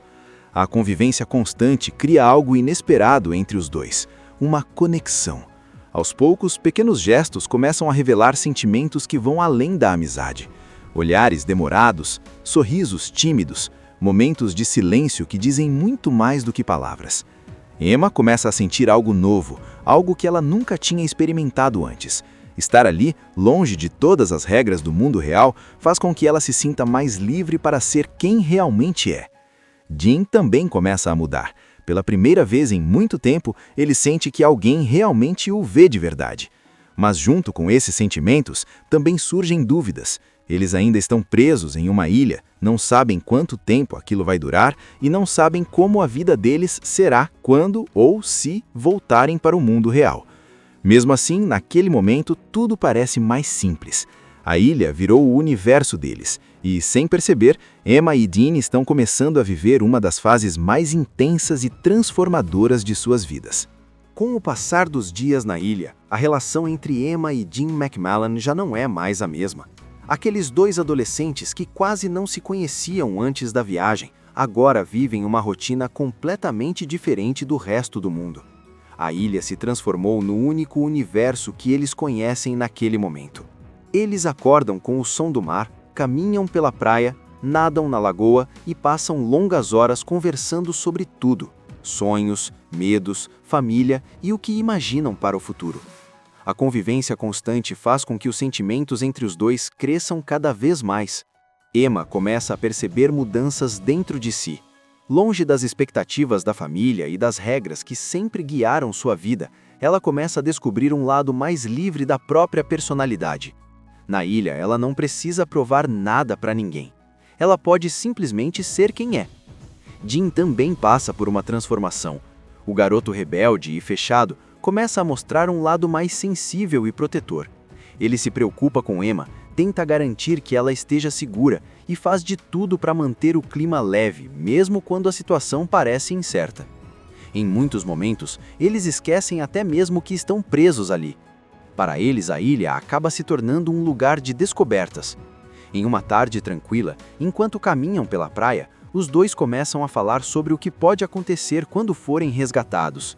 A convivência constante cria algo inesperado entre os dois, uma conexão. Aos poucos, pequenos gestos começam a revelar sentimentos que vão além da amizade. Olhares demorados, sorrisos tímidos, momentos de silêncio que dizem muito mais do que palavras. Emma começa a sentir algo novo, algo que ela nunca tinha experimentado antes. Estar ali, longe de todas as regras do mundo real, faz com que ela se sinta mais livre para ser quem realmente é. Dean também começa a mudar. Pela primeira vez em muito tempo, ele sente que alguém realmente o vê de verdade. Mas junto com esses sentimentos, também surgem dúvidas. Eles ainda estão presos em uma ilha, não sabem quanto tempo aquilo vai durar e não sabem como a vida deles será quando ou se voltarem para o mundo real. Mesmo assim, naquele momento, tudo parece mais simples. A ilha virou o universo deles e, sem perceber, Emma e Dean estão começando a viver uma das fases mais intensas e transformadoras de suas vidas. Com o passar dos dias na ilha, a relação entre Emma e Dean McMahon já não é mais a mesma. Aqueles dois adolescentes que quase não se conheciam antes da viagem, agora vivem uma rotina completamente diferente do resto do mundo. A ilha se transformou no único universo que eles conhecem naquele momento. Eles acordam com o som do mar, caminham pela praia, nadam na lagoa e passam longas horas conversando sobre tudo: sonhos, medos, família e o que imaginam para o futuro. A convivência constante faz com que os sentimentos entre os dois cresçam cada vez mais. Emma começa a perceber mudanças dentro de si. Longe das expectativas da família e das regras que sempre guiaram sua vida, ela começa a descobrir um lado mais livre da própria personalidade. Na ilha, ela não precisa provar nada para ninguém. Ela pode simplesmente ser quem é. Dean também passa por uma transformação. O garoto rebelde e fechado começa a mostrar um lado mais sensível e protetor. Ele se preocupa com Emma, tenta garantir que ela esteja segura e faz de tudo para manter o clima leve, mesmo quando a situação parece incerta. Em muitos momentos, eles esquecem até mesmo que estão presos ali. Para eles, a ilha acaba se tornando um lugar de descobertas. Em uma tarde tranquila, enquanto caminham pela praia, os dois começam a falar sobre o que pode acontecer quando forem resgatados.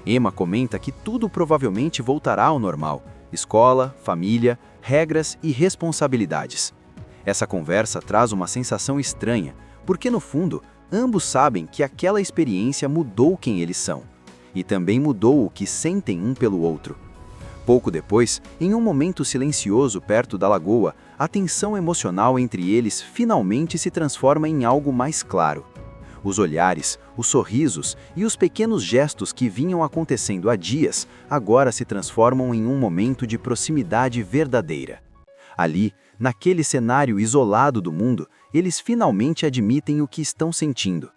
Emma comenta que tudo provavelmente voltará ao normal: escola, família, regras e responsabilidades. Essa conversa traz uma sensação estranha, porque no fundo, ambos sabem que aquela experiência mudou quem eles são, e também mudou o que sentem um pelo outro. Pouco depois, em um momento silencioso perto da lagoa, a tensão emocional entre eles finalmente se transforma em algo mais claro. Os olhares, os sorrisos e os pequenos gestos que vinham acontecendo há dias agora se transformam em um momento de proximidade verdadeira. Ali, naquele cenário isolado do mundo, eles finalmente admitem o que estão sentindo.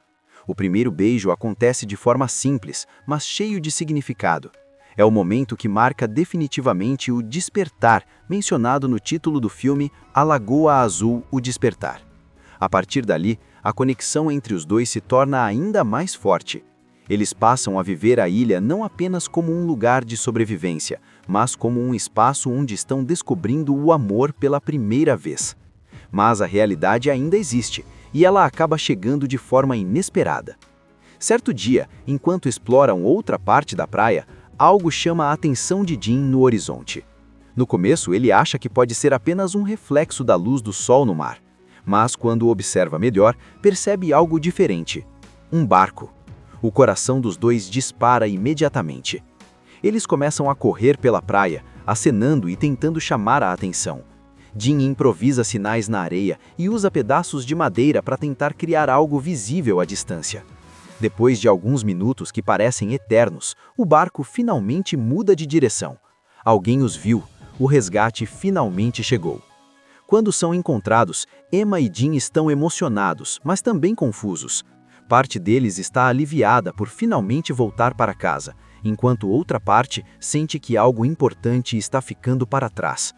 O primeiro beijo acontece de forma simples, mas cheio de significado. É o momento que marca definitivamente o despertar, mencionado no título do filme A Lagoa Azul, O Despertar. A partir dali, a conexão entre os dois se torna ainda mais forte. Eles passam a viver a ilha não apenas como um lugar de sobrevivência, mas como um espaço onde estão descobrindo o amor pela primeira vez. Mas a realidade ainda existe, e ela acaba chegando de forma inesperada. Certo dia, enquanto exploram outra parte da praia, algo chama a atenção de Dean no horizonte. No começo, ele acha que pode ser apenas um reflexo da luz do sol no mar, mas quando observa melhor, percebe algo diferente: um barco. O coração dos dois dispara imediatamente. Eles começam a correr pela praia, acenando e tentando chamar a atenção. Dean improvisa sinais na areia e usa pedaços de madeira para tentar criar algo visível à distância. Depois de alguns minutos que parecem eternos, o barco finalmente muda de direção. Alguém os viu, o resgate finalmente chegou. Quando são encontrados, Emma e Dean estão emocionados, mas também confusos. Parte deles está aliviada por finalmente voltar para casa, enquanto outra parte sente que algo importante está ficando para trás.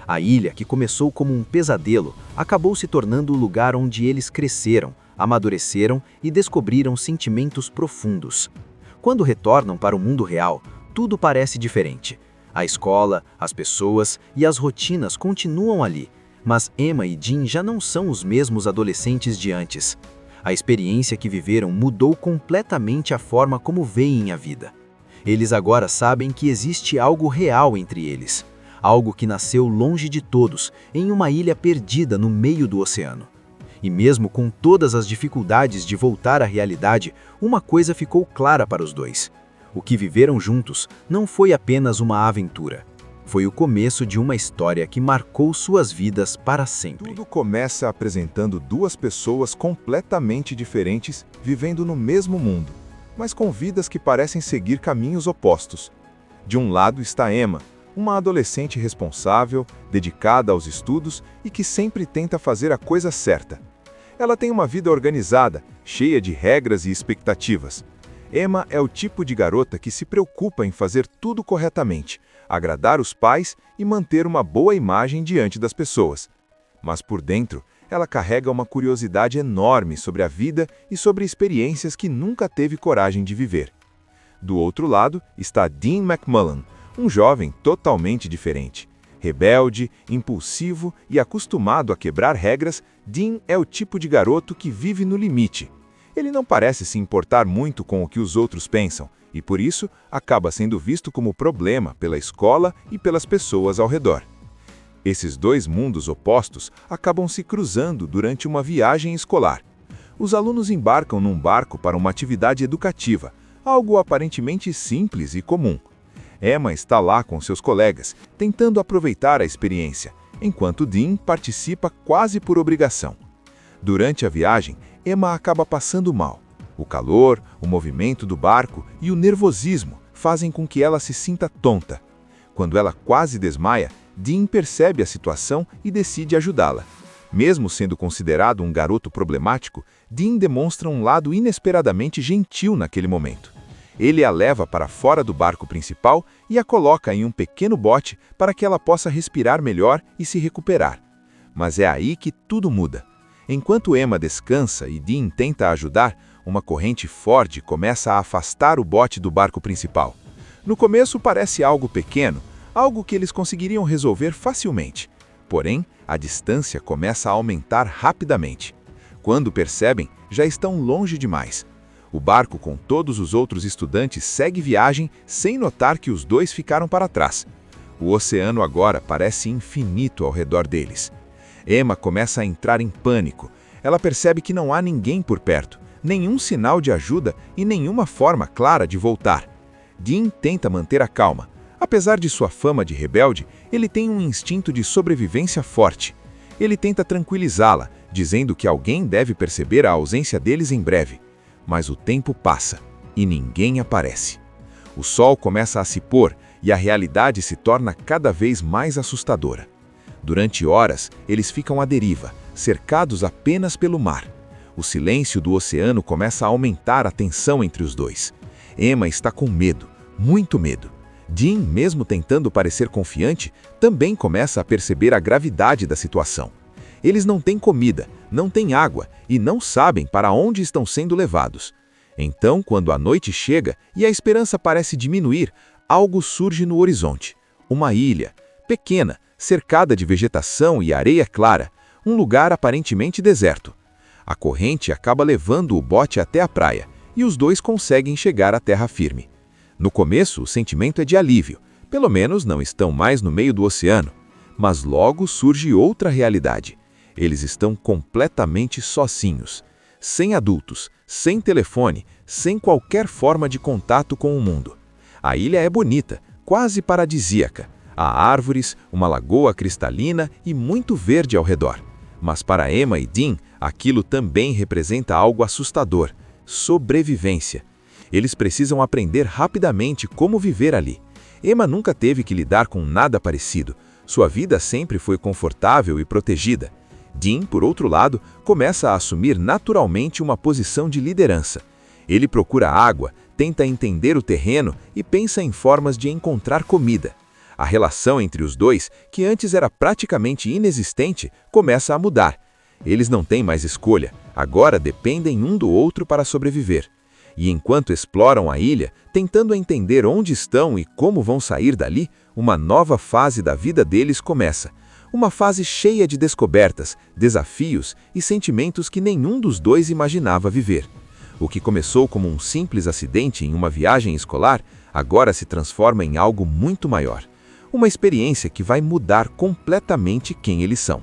A ilha, que começou como um pesadelo, acabou se tornando o lugar onde eles cresceram, amadureceram e descobriram sentimentos profundos. Quando retornam para o mundo real, tudo parece diferente. A escola, as pessoas e as rotinas continuam ali, mas Emma e Dean já não são os mesmos adolescentes de antes. A experiência que viveram mudou completamente a forma como veem a vida. Eles agora sabem que existe algo real entre eles, algo que nasceu longe de todos, em uma ilha perdida no meio do oceano. E mesmo com todas as dificuldades de voltar à realidade, uma coisa ficou clara para os dois: o que viveram juntos não foi apenas uma aventura. Foi o começo de uma história que marcou suas vidas para sempre. Tudo começa apresentando duas pessoas completamente diferentes, vivendo no mesmo mundo, mas com vidas que parecem seguir caminhos opostos. De um lado está Emma, uma adolescente responsável, dedicada aos estudos e que sempre tenta fazer a coisa certa. Ela tem uma vida organizada, cheia de regras e expectativas. Emma é o tipo de garota que se preocupa em fazer tudo corretamente, agradar os pais e manter uma boa imagem diante das pessoas. Mas por dentro, ela carrega uma curiosidade enorme sobre a vida e sobre experiências que nunca teve coragem de viver. Do outro lado está Dean McMullen, um jovem totalmente diferente. Rebelde, impulsivo e acostumado a quebrar regras, Dean é o tipo de garoto que vive no limite. Ele não parece se importar muito com o que os outros pensam e, por isso, acaba sendo visto como problema pela escola e pelas pessoas ao redor. Esses dois mundos opostos acabam se cruzando durante uma viagem escolar. Os alunos embarcam num barco para uma atividade educativa, algo aparentemente simples e comum. Emma está lá com seus colegas, tentando aproveitar a experiência, enquanto Dean participa quase por obrigação. Durante a viagem, Emma acaba passando mal. O calor, o movimento do barco e o nervosismo fazem com que ela se sinta tonta. Quando ela quase desmaia, Dean percebe a situação e decide ajudá-la. Mesmo sendo considerado um garoto problemático, Dean demonstra um lado inesperadamente gentil naquele momento. Ele a leva para fora do barco principal e a coloca em um pequeno bote para que ela possa respirar melhor e se recuperar. Mas é aí que tudo muda. Enquanto Emma descansa e Dean tenta ajudar, uma corrente forte começa a afastar o bote do barco principal. No começo parece algo pequeno, algo que eles conseguiriam resolver facilmente. Porém, a distância começa a aumentar rapidamente. Quando percebem, já estão longe demais. O barco com todos os outros estudantes segue viagem sem notar que os dois ficaram para trás. O oceano agora parece infinito ao redor deles. Emma começa a entrar em pânico. Ela percebe que não há ninguém por perto, nenhum sinal de ajuda e nenhuma forma clara de voltar. Dean tenta manter a calma. Apesar de sua fama de rebelde, ele tem um instinto de sobrevivência forte. Ele tenta tranquilizá-la, dizendo que alguém deve perceber a ausência deles em breve. Mas o tempo passa e ninguém aparece. O sol começa a se pôr e a realidade se torna cada vez mais assustadora. Durante horas, eles ficam à deriva, cercados apenas pelo mar. O silêncio do oceano começa a aumentar a tensão entre os dois. Emma está com medo, muito medo. Dean, mesmo tentando parecer confiante, também começa a perceber a gravidade da situação. Eles não têm comida, não têm água e não sabem para onde estão sendo levados. Então, quando a noite chega e a esperança parece diminuir, algo surge no horizonte. Uma ilha, pequena, cercada de vegetação e areia clara, um lugar aparentemente deserto. A corrente acaba levando o bote até a praia e os dois conseguem chegar à terra firme. No começo, o sentimento é de alívio, pelo menos não estão mais no meio do oceano. Mas logo surge outra realidade. Eles estão completamente sozinhos, sem adultos, sem telefone, sem qualquer forma de contato com o mundo. A ilha é bonita, quase paradisíaca. Há árvores, uma lagoa cristalina e muito verde ao redor. Mas para Emma e Dean, aquilo também representa algo assustador: sobrevivência. Eles precisam aprender rapidamente como viver ali. Emma nunca teve que lidar com nada parecido. Sua vida sempre foi confortável e protegida. Dean, por outro lado, começa a assumir naturalmente uma posição de liderança. Ele procura água, tenta entender o terreno e pensa em formas de encontrar comida. A relação entre os dois, que antes era praticamente inexistente, começa a mudar. Eles não têm mais escolha, agora dependem um do outro para sobreviver. E enquanto exploram a ilha, tentando entender onde estão e como vão sair dali, uma nova fase da vida deles começa. Uma fase cheia de descobertas, desafios e sentimentos que nenhum dos dois imaginava viver. O que começou como um simples acidente em uma viagem escolar, agora se transforma em algo muito maior. Uma experiência que vai mudar completamente quem eles são.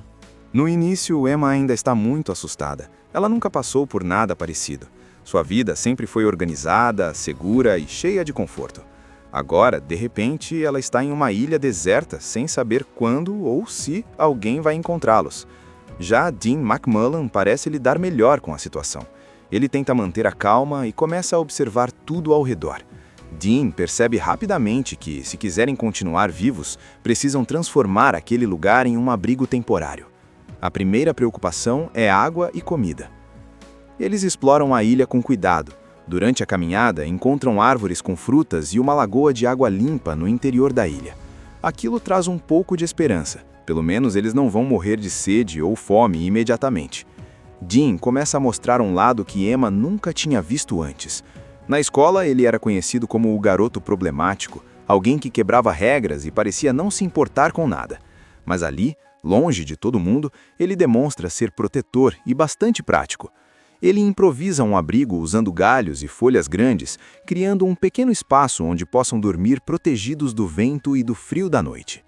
No início, Emma ainda está muito assustada. Ela nunca passou por nada parecido. Sua vida sempre foi organizada, segura e cheia de conforto. Agora, de repente, ela está em uma ilha deserta, sem saber quando ou se alguém vai encontrá-los. Já Dean McMullen parece lidar melhor com a situação. Ele tenta manter a calma e começa a observar tudo ao redor. Dean percebe rapidamente que, se quiserem continuar vivos, precisam transformar aquele lugar em um abrigo temporário. A primeira preocupação é água e comida. Eles exploram a ilha com cuidado. Durante a caminhada, encontram árvores com frutas e uma lagoa de água limpa no interior da ilha. Aquilo traz um pouco de esperança. Pelo menos eles não vão morrer de sede ou fome imediatamente. Dean começa a mostrar um lado que Emma nunca tinha visto antes. Na escola, ele era conhecido como o garoto problemático, alguém que quebrava regras e parecia não se importar com nada. Mas ali, longe de todo mundo, ele demonstra ser protetor e bastante prático. Ele improvisa um abrigo usando galhos e folhas grandes, criando um pequeno espaço onde possam dormir protegidos do vento e do frio da noite.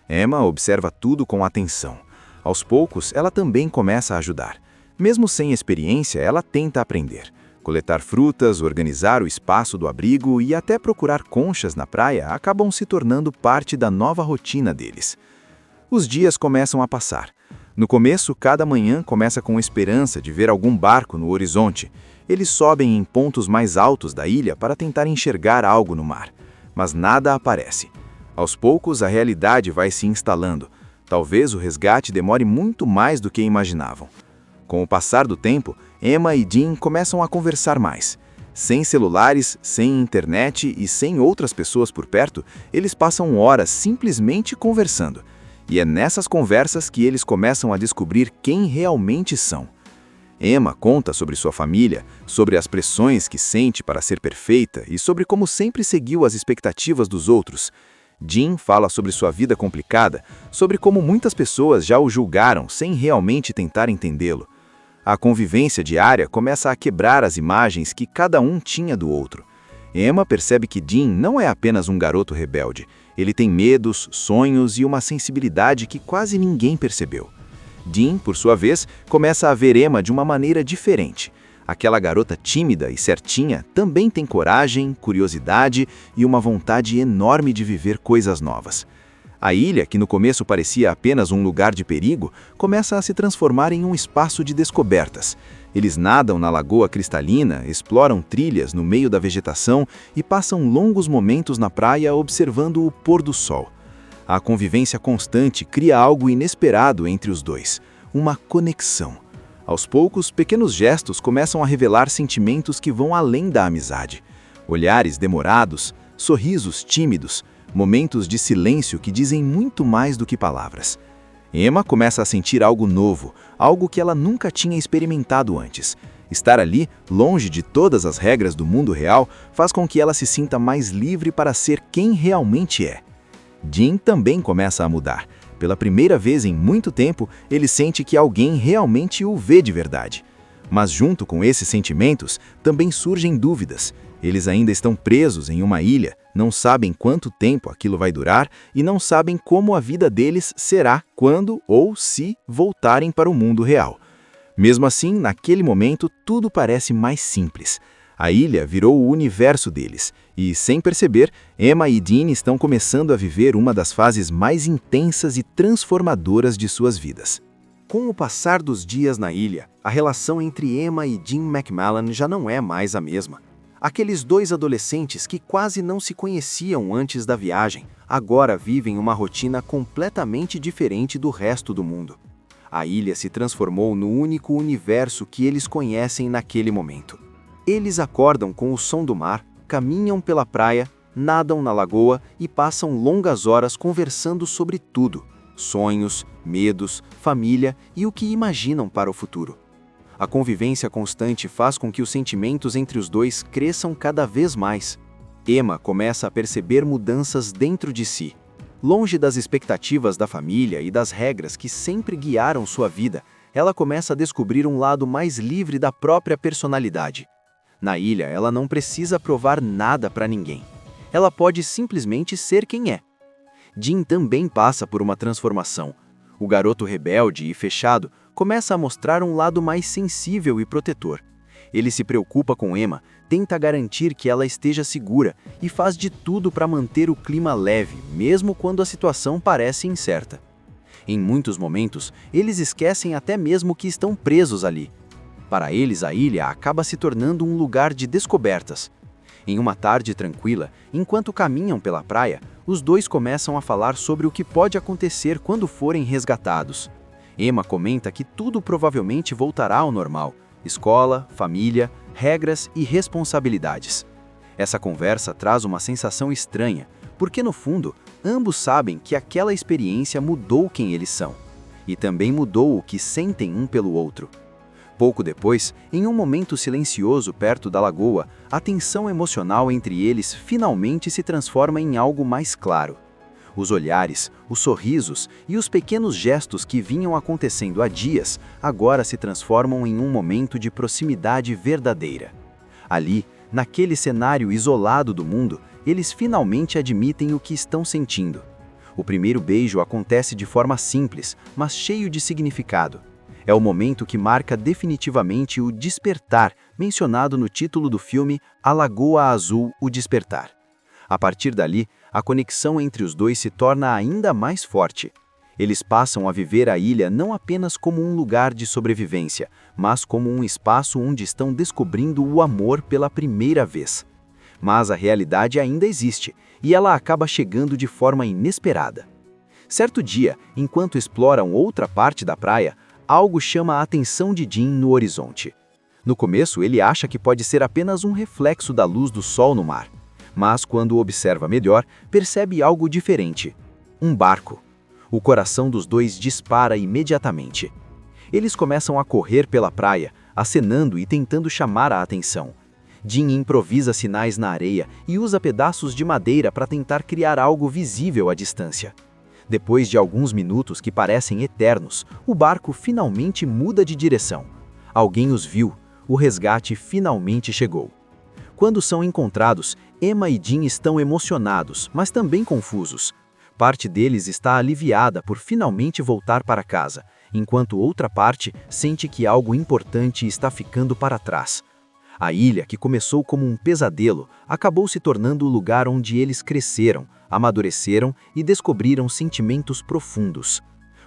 Emma observa tudo com atenção. Aos poucos, ela também começa a ajudar. Mesmo sem experiência, ela tenta aprender. Coletar frutas, organizar o espaço do abrigo e até procurar conchas na praia acabam se tornando parte da nova rotina deles. Os dias começam a passar. No começo, cada manhã começa com esperança de ver algum barco no horizonte. Eles sobem em pontos mais altos da ilha para tentar enxergar algo no mar. Mas nada aparece. Aos poucos, a realidade vai se instalando. Talvez o resgate demore muito mais do que imaginavam. Com o passar do tempo, Emma e Dean começam a conversar mais. Sem celulares, sem internet e sem outras pessoas por perto, eles passam horas simplesmente conversando. E é nessas conversas que eles começam a descobrir quem realmente são. Emma conta sobre sua família, sobre as pressões que sente para ser perfeita e sobre como sempre seguiu as expectativas dos outros. Dean fala sobre sua vida complicada, sobre como muitas pessoas já o julgaram sem realmente tentar entendê-lo. A convivência diária começa a quebrar as imagens que cada um tinha do outro. Emma percebe que Dean não é apenas um garoto rebelde. Ele tem medos, sonhos e uma sensibilidade que quase ninguém percebeu. Dean, por sua vez, começa a ver Emma de uma maneira diferente. Aquela garota tímida e certinha também tem coragem, curiosidade e uma vontade enorme de viver coisas novas. A ilha, que no começo parecia apenas um lugar de perigo, começa a se transformar em um espaço de descobertas. Eles nadam na lagoa cristalina, exploram trilhas no meio da vegetação e passam longos momentos na praia observando o pôr do sol. A convivência constante cria algo inesperado entre os dois, uma conexão. Aos poucos, pequenos gestos começam a revelar sentimentos que vão além da amizade. Olhares demorados, sorrisos tímidos, momentos de silêncio que dizem muito mais do que palavras. Emma começa a sentir algo novo, algo que ela nunca tinha experimentado antes. Estar ali, longe de todas as regras do mundo real, faz com que ela se sinta mais livre para ser quem realmente é. Dean também começa a mudar. Pela primeira vez em muito tempo, ele sente que alguém realmente o vê de verdade. Mas junto com esses sentimentos, também surgem dúvidas. Eles ainda estão presos em uma ilha, não sabem quanto tempo aquilo vai durar e não sabem como a vida deles será quando ou se voltarem para o mundo real. Mesmo assim, naquele momento, tudo parece mais simples. A ilha virou o universo deles e, sem perceber, Emma e Dean estão começando a viver uma das fases mais intensas e transformadoras de suas vidas. Com o passar dos dias na ilha, a relação entre Emma e Dean McMahon já não é mais a mesma. Aqueles dois adolescentes que quase não se conheciam antes da viagem, agora vivem uma rotina completamente diferente do resto do mundo. A ilha se transformou no único universo que eles conhecem naquele momento. Eles acordam com o som do mar, caminham pela praia, nadam na lagoa e passam longas horas conversando sobre tudo: sonhos, medos, família e o que imaginam para o futuro. A convivência constante faz com que os sentimentos entre os dois cresçam cada vez mais. Emma começa a perceber mudanças dentro de si. Longe das expectativas da família e das regras que sempre guiaram sua vida, ela começa a descobrir um lado mais livre da própria personalidade. Na ilha, ela não precisa provar nada para ninguém. Ela pode simplesmente ser quem é. Dean também passa por uma transformação. O garoto rebelde e fechado começa a mostrar um lado mais sensível e protetor. Ele se preocupa com Emma, tenta garantir que ela esteja segura e faz de tudo para manter o clima leve, mesmo quando a situação parece incerta. Em muitos momentos, eles esquecem até mesmo que estão presos ali. Para eles, a ilha acaba se tornando um lugar de descobertas. Em uma tarde tranquila, enquanto caminham pela praia, os dois começam a falar sobre o que pode acontecer quando forem resgatados. Emma comenta que tudo provavelmente voltará ao normal: escola, família, regras e responsabilidades. Essa conversa traz uma sensação estranha, porque no fundo, ambos sabem que aquela experiência mudou quem eles são, e também mudou o que sentem um pelo outro. Pouco depois, em um momento silencioso perto da lagoa, a tensão emocional entre eles finalmente se transforma em algo mais claro. Os olhares, os sorrisos e os pequenos gestos que vinham acontecendo há dias agora se transformam em um momento de proximidade verdadeira. Ali, naquele cenário isolado do mundo, eles finalmente admitem o que estão sentindo. O primeiro beijo acontece de forma simples, mas cheio de significado. É o momento que marca definitivamente o despertar, mencionado no título do filme A Lagoa Azul, O Despertar. A partir dali, a conexão entre os dois se torna ainda mais forte. Eles passam a viver a ilha não apenas como um lugar de sobrevivência, mas como um espaço onde estão descobrindo o amor pela primeira vez. Mas a realidade ainda existe, e ela acaba chegando de forma inesperada. Certo dia, enquanto exploram outra parte da praia, algo chama a atenção de Dean no horizonte. No começo, ele acha que pode ser apenas um reflexo da luz do sol no mar. Mas quando observa melhor, percebe algo diferente. Um barco. O coração dos dois dispara imediatamente. Eles começam a correr pela praia, acenando e tentando chamar a atenção. Dean improvisa sinais na areia e usa pedaços de madeira para tentar criar algo visível à distância. Depois de alguns minutos que parecem eternos, o barco finalmente muda de direção. Alguém os viu, o resgate finalmente chegou. Quando são encontrados, Emma e Dean estão emocionados, mas também confusos. Parte deles está aliviada por finalmente voltar para casa, enquanto outra parte sente que algo importante está ficando para trás. A ilha, que começou como um pesadelo, acabou se tornando o lugar onde eles cresceram, amadureceram e descobriram sentimentos profundos.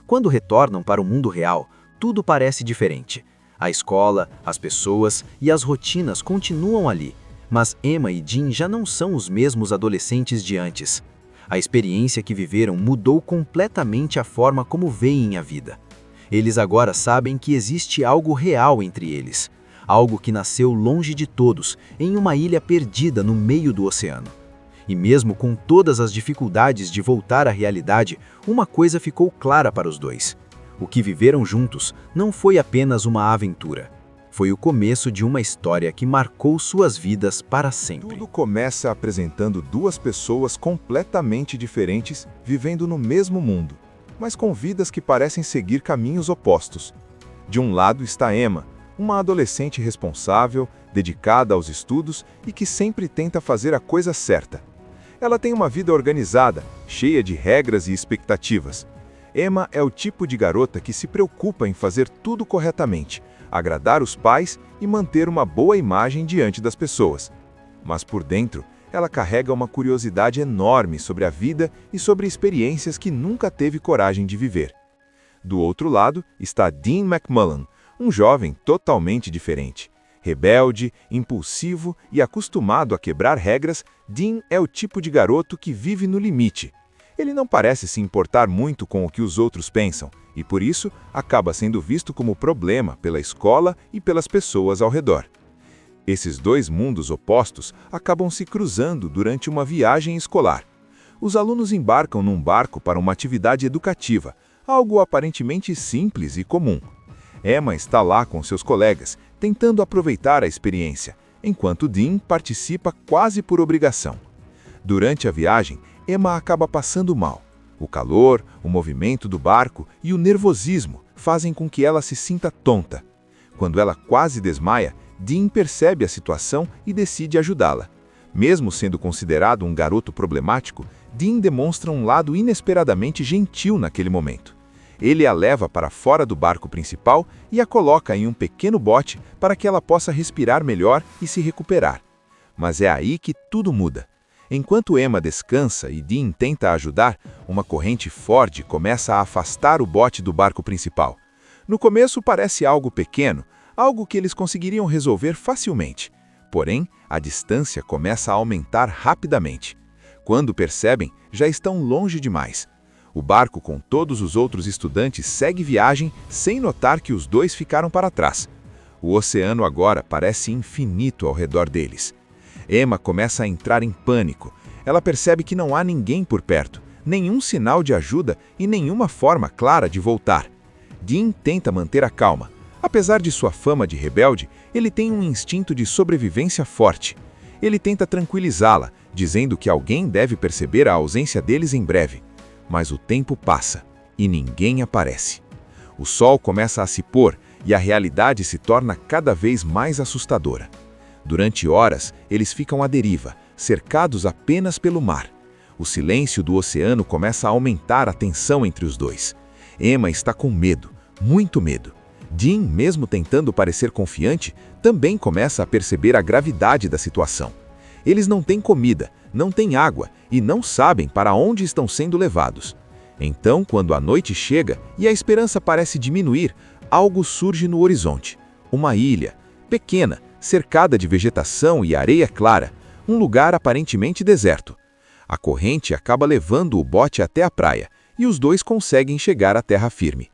Quando retornam para o mundo real, tudo parece diferente. A escola, as pessoas e as rotinas continuam ali, mas Emma e Dean já não são os mesmos adolescentes de antes. A experiência que viveram mudou completamente a forma como veem a vida. Eles agora sabem que existe algo real entre eles, algo que nasceu longe de todos, em uma ilha perdida no meio do oceano. E mesmo com todas as dificuldades de voltar à realidade, uma coisa ficou clara para os dois. O que viveram juntos não foi apenas uma aventura. Foi o começo de uma história que marcou suas vidas para sempre. Tudo começa apresentando duas pessoas completamente diferentes, vivendo no mesmo mundo, mas com vidas que parecem seguir caminhos opostos. De um lado está Emma, uma adolescente responsável, dedicada aos estudos e que sempre tenta fazer a coisa certa. Ela tem uma vida organizada, cheia de regras e expectativas. Emma é o tipo de garota que se preocupa em fazer tudo corretamente, agradar os pais e manter uma boa imagem diante das pessoas. Mas por dentro, ela carrega uma curiosidade enorme sobre a vida e sobre experiências que nunca teve coragem de viver. Do outro lado está Dean McMullen, um jovem totalmente diferente. Rebelde, impulsivo e acostumado a quebrar regras, Dean é o tipo de garoto que vive no limite. Ele não parece se importar muito com o que os outros pensam, e por isso acaba sendo visto como problema pela escola e pelas pessoas ao redor. Esses dois mundos opostos acabam se cruzando durante uma viagem escolar. Os alunos embarcam num barco para uma atividade educativa, algo aparentemente simples e comum. Emma está lá com seus colegas, tentando aproveitar a experiência, enquanto Dean participa quase por obrigação. Durante a viagem, Emma acaba passando mal. O calor, o movimento do barco e o nervosismo fazem com que ela se sinta tonta. Quando ela quase desmaia, Dean percebe a situação e decide ajudá-la. Mesmo sendo considerado um garoto problemático, Dean demonstra um lado inesperadamente gentil naquele momento. Ele a leva para fora do barco principal e a coloca em um pequeno bote para que ela possa respirar melhor e se recuperar. Mas é aí que tudo muda. Enquanto Emma descansa e Dean tenta ajudar, uma corrente forte começa a afastar o bote do barco principal. No começo parece algo pequeno, algo que eles conseguiriam resolver facilmente. Porém, a distância começa a aumentar rapidamente. Quando percebem, já estão longe demais. O barco com todos os outros estudantes segue viagem sem notar que os dois ficaram para trás. O oceano agora parece infinito ao redor deles. Emma começa a entrar em pânico. Ela percebe que não há ninguém por perto, nenhum sinal de ajuda e nenhuma forma clara de voltar. Dean tenta manter a calma. Apesar de sua fama de rebelde, ele tem um instinto de sobrevivência forte. Ele tenta tranquilizá-la, dizendo que alguém deve perceber a ausência deles em breve. Mas o tempo passa e ninguém aparece. O sol começa a se pôr e a realidade se torna cada vez mais assustadora. Durante horas, eles ficam à deriva, cercados apenas pelo mar. O silêncio do oceano começa a aumentar a tensão entre os dois. Emma está com medo, muito medo. Dean, mesmo tentando parecer confiante, também começa a perceber a gravidade da situação. Eles não têm comida, não têm água e não sabem para onde estão sendo levados. Então, quando a noite chega e a esperança parece diminuir, algo surge no horizonte. Uma ilha, pequena, cercada de vegetação e areia clara, um lugar aparentemente deserto. A corrente acaba levando o bote até a praia e os dois conseguem chegar à terra firme.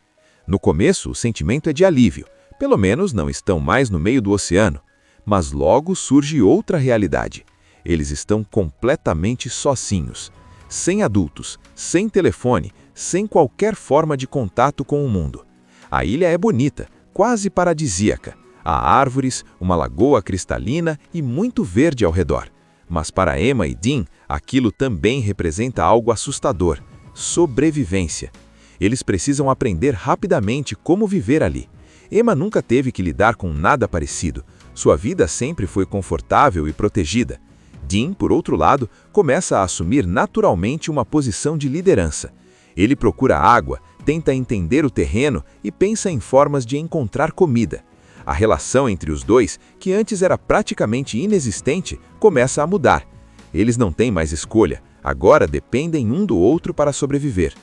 No começo, o sentimento é de alívio, pelo menos não estão mais no meio do oceano. Mas logo surge outra realidade. Eles estão completamente sozinhos, sem adultos, sem telefone, sem qualquer forma de contato com o mundo. A ilha é bonita, quase paradisíaca. Há árvores, uma lagoa cristalina e muito verde ao redor. Mas para Emma e Dean, aquilo também representa algo assustador: sobrevivência. Eles precisam aprender rapidamente como viver ali. Emma nunca teve que lidar com nada parecido. Sua vida sempre foi confortável e protegida. Dean, por outro lado, começa a assumir naturalmente uma posição de liderança. Ele procura água, tenta entender o terreno e pensa em formas de encontrar comida. A relação entre os dois, que antes era praticamente inexistente, começa a mudar. Eles não têm mais escolha, agora dependem um do outro para sobreviver.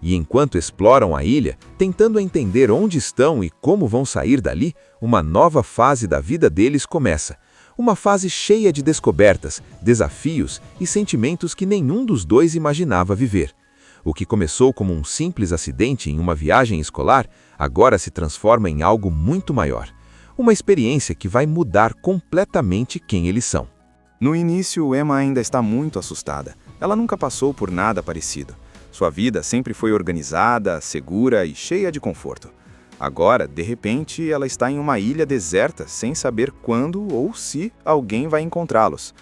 E enquanto exploram a ilha, tentando entender onde estão e como vão sair dali, uma nova fase da vida deles começa. Uma fase cheia de descobertas, desafios e sentimentos que nenhum dos dois imaginava viver. O que começou como um simples acidente em uma viagem escolar, agora se transforma em algo muito maior. Uma experiência que vai mudar completamente quem eles são. No início, Emma ainda está muito assustada. Ela nunca passou por nada parecido. Sua vida sempre foi organizada, segura e cheia de conforto. Agora, de repente, ela está em uma ilha deserta, sem saber quando ou se alguém vai encontrá-los.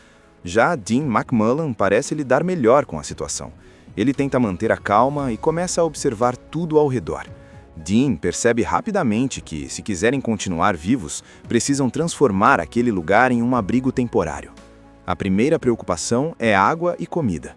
Já Dean McMullen parece lidar melhor com a situação. Ele tenta manter a calma e começa a observar tudo ao redor. Dean percebe rapidamente que, se quiserem continuar vivos, precisam transformar aquele lugar em um abrigo temporário. A primeira preocupação é água e comida.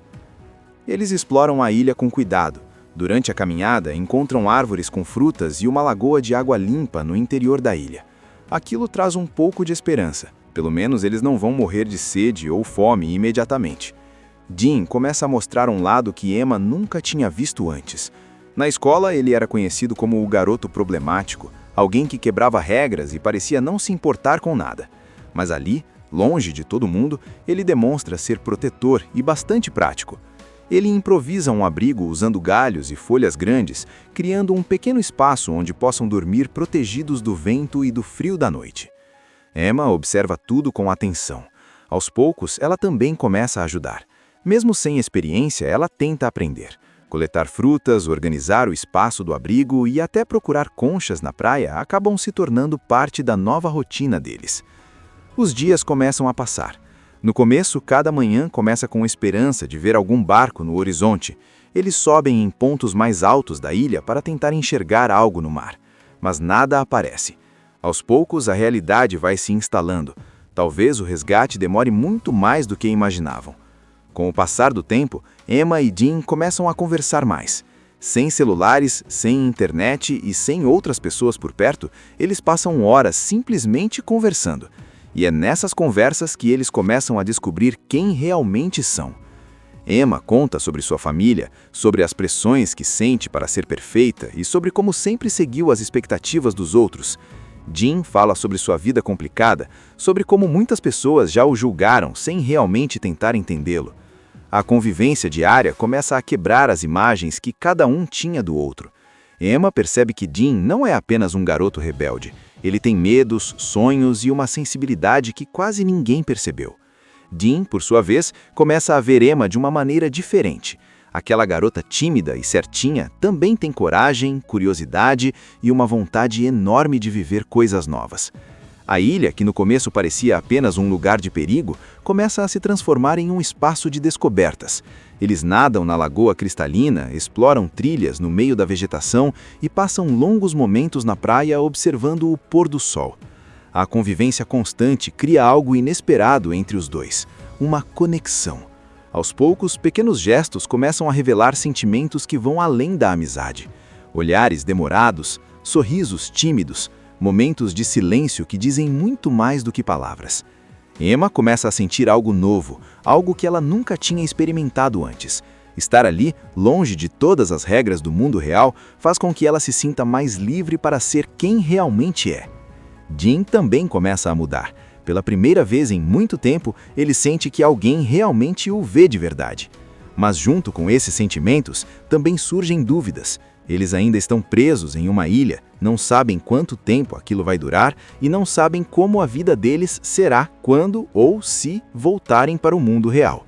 Eles exploram a ilha com cuidado. Durante a caminhada, encontram árvores com frutas e uma lagoa de água limpa no interior da ilha. Aquilo traz um pouco de esperança. Pelo menos eles não vão morrer de sede ou fome imediatamente. Dean começa a mostrar um lado que Emma nunca tinha visto antes. Na escola, ele era conhecido como o garoto problemático, alguém que quebrava regras e parecia não se importar com nada. Mas ali, longe de todo mundo, ele demonstra ser protetor e bastante prático. Ele improvisa um abrigo usando galhos e folhas grandes, criando um pequeno espaço onde possam dormir protegidos do vento e do frio da noite. Emma observa tudo com atenção. Aos poucos, ela também começa a ajudar. Mesmo sem experiência, ela tenta aprender. Coletar frutas, organizar o espaço do abrigo e até procurar conchas na praia acabam se tornando parte da nova rotina deles. Os dias começam a passar. No começo, cada manhã começa com esperança de ver algum barco no horizonte. Eles sobem em pontos mais altos da ilha para tentar enxergar algo no mar. Mas nada aparece. Aos poucos, a realidade vai se instalando. Talvez o resgate demore muito mais do que imaginavam. Com o passar do tempo, Emma e Dean começam a conversar mais. Sem celulares, sem internet e sem outras pessoas por perto, eles passam horas simplesmente conversando. E é nessas conversas que eles começam a descobrir quem realmente são. Emma conta sobre sua família, sobre as pressões que sente para ser perfeita e sobre como sempre seguiu as expectativas dos outros. Jin fala sobre sua vida complicada, sobre como muitas pessoas já o julgaram sem realmente tentar entendê-lo. A convivência diária começa a quebrar as imagens que cada um tinha do outro. Emma percebe que Jin não é apenas um garoto rebelde. Ele tem medos, sonhos e uma sensibilidade que quase ninguém percebeu. Jin, por sua vez, começa a ver Emma de uma maneira diferente. Aquela garota tímida e certinha também tem coragem, curiosidade e uma vontade enorme de viver coisas novas. A ilha, que no começo parecia apenas um lugar de perigo, começa a se transformar em um espaço de descobertas. Eles nadam na lagoa cristalina, exploram trilhas no meio da vegetação e passam longos momentos na praia observando o pôr do sol. A convivência constante cria algo inesperado entre os dois, uma conexão. Aos poucos, pequenos gestos começam a revelar sentimentos que vão além da amizade. Olhares demorados, sorrisos tímidos, momentos de silêncio que dizem muito mais do que palavras. Emma começa a sentir algo novo, algo que ela nunca tinha experimentado antes. Estar ali, longe de todas as regras do mundo real, faz com que ela se sinta mais livre para ser quem realmente é. Jin também começa a mudar. Pela primeira vez em muito tempo, ele sente que alguém realmente o vê de verdade. Mas junto com esses sentimentos, também surgem dúvidas. Eles ainda estão presos em uma ilha, não sabem quanto tempo aquilo vai durar e não sabem como a vida deles será quando ou se voltarem para o mundo real.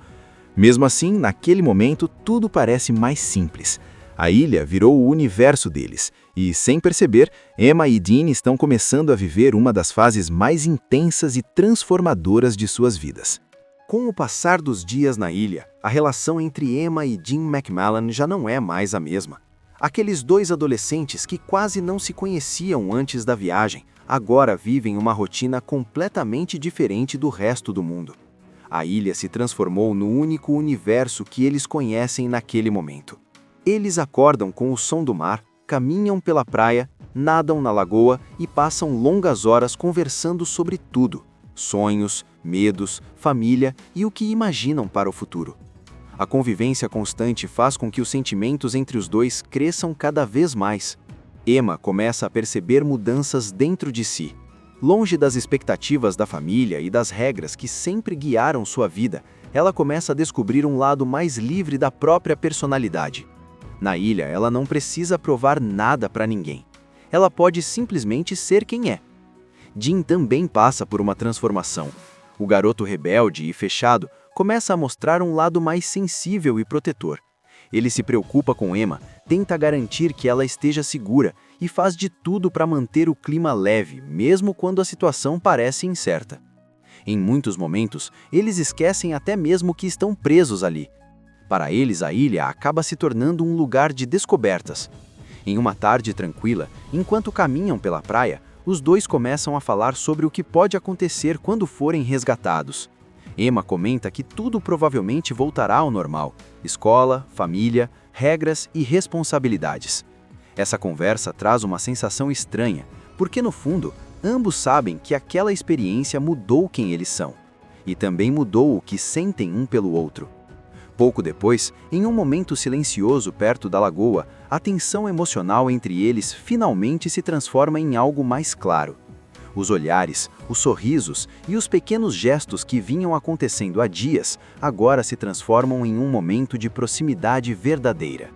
Mesmo assim, naquele momento, tudo parece mais simples. A ilha virou o universo deles, e, sem perceber, Emma e Dean estão começando a viver uma das fases mais intensas e transformadoras de suas vidas. Com o passar dos dias na ilha, a relação entre Emma e Dean McMahon já não é mais a mesma. Aqueles dois adolescentes que quase não se conheciam antes da viagem, agora vivem uma rotina completamente diferente do resto do mundo. A ilha se transformou no único universo que eles conhecem naquele momento. Eles acordam com o som do mar, caminham pela praia, nadam na lagoa e passam longas horas conversando sobre tudo: sonhos, medos, família e o que imaginam para o futuro. A convivência constante faz com que os sentimentos entre os dois cresçam cada vez mais. Emma começa a perceber mudanças dentro de si. Longe das expectativas da família e das regras que sempre guiaram sua vida, ela começa a descobrir um lado mais livre da própria personalidade. Na ilha, ela não precisa provar nada para ninguém. Ela pode simplesmente ser quem é. Jin também passa por uma transformação. O garoto rebelde e fechado começa a mostrar um lado mais sensível e protetor. Ele se preocupa com Emma, tenta garantir que ela esteja segura e faz de tudo para manter o clima leve, mesmo quando a situação parece incerta. Em muitos momentos, eles esquecem até mesmo que estão presos ali. Para eles, a ilha acaba se tornando um lugar de descobertas. Em uma tarde tranquila, enquanto caminham pela praia, os dois começam a falar sobre o que pode acontecer quando forem resgatados. Emma comenta que tudo provavelmente voltará ao normal: escola, família, regras e responsabilidades. Essa conversa traz uma sensação estranha, porque no fundo, ambos sabem que aquela experiência mudou quem eles são, e também mudou o que sentem um pelo outro. Pouco depois, em um momento silencioso perto da lagoa, a tensão emocional entre eles finalmente se transforma em algo mais claro. Os olhares, os sorrisos e os pequenos gestos que vinham acontecendo há dias agora se transformam em um momento de proximidade verdadeira.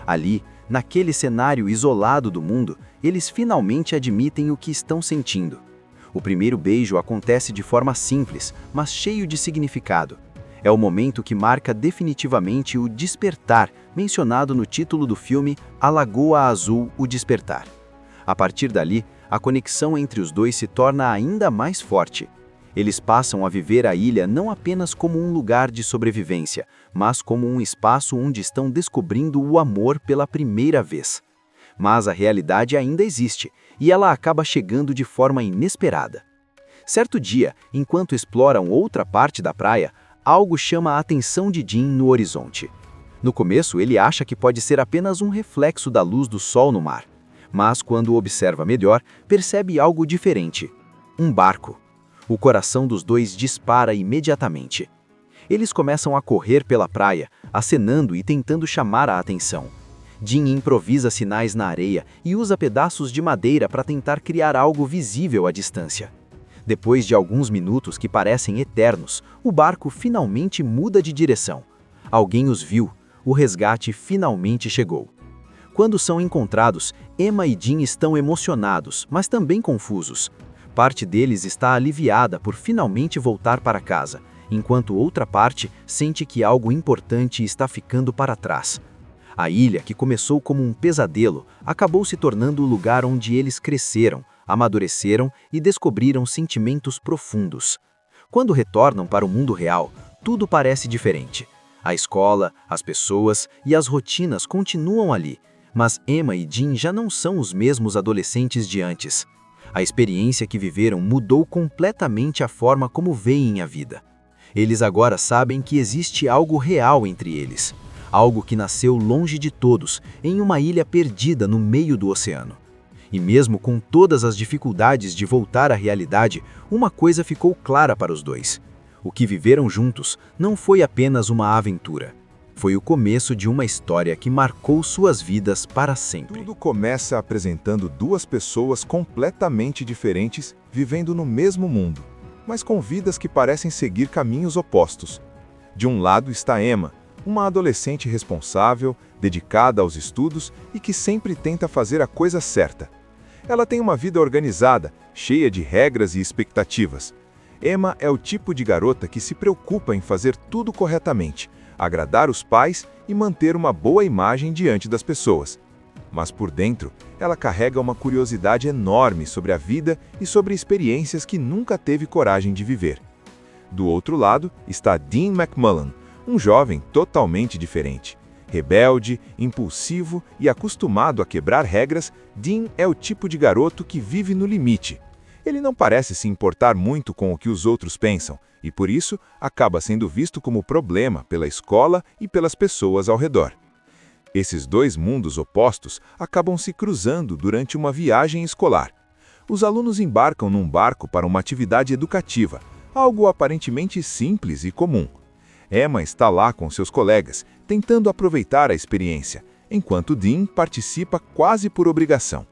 Ali, naquele cenário isolado do mundo, eles finalmente admitem o que estão sentindo. O primeiro beijo acontece de forma simples, mas cheio de significado. É o momento que marca definitivamente o despertar, mencionado no título do filme A Lagoa Azul, O Despertar. A partir dali, a conexão entre os dois se torna ainda mais forte. Eles passam a viver a ilha não apenas como um lugar de sobrevivência, mas como um espaço onde estão descobrindo o amor pela primeira vez. Mas a realidade ainda existe, e ela acaba chegando de forma inesperada. Certo dia, enquanto exploram outra parte da praia, algo chama a atenção de Jin no horizonte. No começo, ele acha que pode ser apenas um reflexo da luz do sol no mar. Mas quando observa melhor, percebe algo diferente: um barco. O coração dos dois dispara imediatamente. Eles começam a correr pela praia, acenando e tentando chamar a atenção. Dean improvisa sinais na areia e usa pedaços de madeira para tentar criar algo visível à distância. Depois de alguns minutos que parecem eternos, o barco finalmente muda de direção. Alguém os viu, o resgate finalmente chegou. Quando são encontrados, Emma e Dean estão emocionados, mas também confusos. Parte deles está aliviada por finalmente voltar para casa, enquanto outra parte sente que algo importante está ficando para trás. A ilha, que começou como um pesadelo, acabou se tornando o lugar onde eles cresceram, amadureceram e descobriram sentimentos profundos. Quando retornam para o mundo real, tudo parece diferente. A escola, as pessoas e as rotinas continuam ali, mas Emma e Dean já não são os mesmos adolescentes de antes. A experiência que viveram mudou completamente a forma como veem a vida. Eles agora sabem que existe algo real entre eles. Algo que nasceu longe de todos, em uma ilha perdida no meio do oceano. E mesmo com todas as dificuldades de voltar à realidade, uma coisa ficou clara para os dois. O que viveram juntos não foi apenas uma aventura. Foi o começo de uma história que marcou suas vidas para sempre. Tudo começa apresentando duas pessoas completamente diferentes, vivendo no mesmo mundo, mas com vidas que parecem seguir caminhos opostos. De um lado está Emma, uma adolescente responsável, dedicada aos estudos e que sempre tenta fazer a coisa certa. Ela tem uma vida organizada, cheia de regras e expectativas. Emma é o tipo de garota que se preocupa em fazer tudo corretamente, agradar os pais e manter uma boa imagem diante das pessoas. Mas por dentro, ela carrega uma curiosidade enorme sobre a vida e sobre experiências que nunca teve coragem de viver. Do outro lado está Dean McMullen, um jovem totalmente diferente. Rebelde, impulsivo e acostumado a quebrar regras, Dean é o tipo de garoto que vive no limite. Ele não parece se importar muito com o que os outros pensam, e por isso acaba sendo visto como problema pela escola e pelas pessoas ao redor. Esses dois mundos opostos acabam se cruzando durante uma viagem escolar. Os alunos embarcam num barco para uma atividade educativa, algo aparentemente simples e comum. Emma está lá com seus colegas, tentando aproveitar a experiência, enquanto Dean participa quase por obrigação.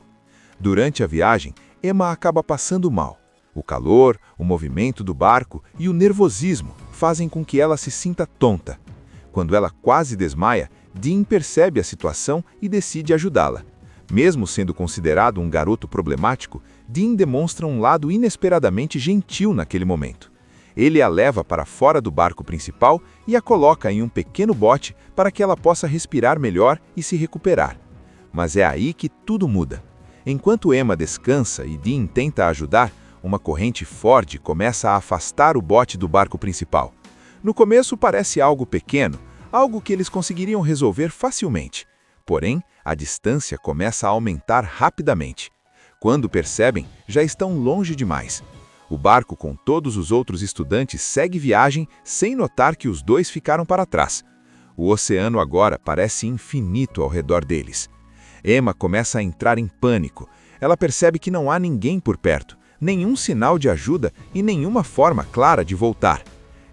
Durante a viagem, Emma acaba passando mal. O calor, o movimento do barco e o nervosismo fazem com que ela se sinta tonta. Quando ela quase desmaia, Dean percebe a situação e decide ajudá-la. Mesmo sendo considerado um garoto problemático, Dean demonstra um lado inesperadamente gentil naquele momento. Ele a leva para fora do barco principal e a coloca em um pequeno bote para que ela possa respirar melhor e se recuperar. Mas é aí que tudo muda. Enquanto Emma descansa e Dean tenta ajudar, uma corrente forte começa a afastar o bote do barco principal. No começo parece algo pequeno, algo que eles conseguiriam resolver facilmente. Porém, a distância começa a aumentar rapidamente. Quando percebem, já estão longe demais. O barco com todos os outros estudantes segue viagem sem notar que os dois ficaram para trás. O oceano agora parece infinito ao redor deles. Emma começa a entrar em pânico. Ela percebe que não há ninguém por perto, nenhum sinal de ajuda e nenhuma forma clara de voltar.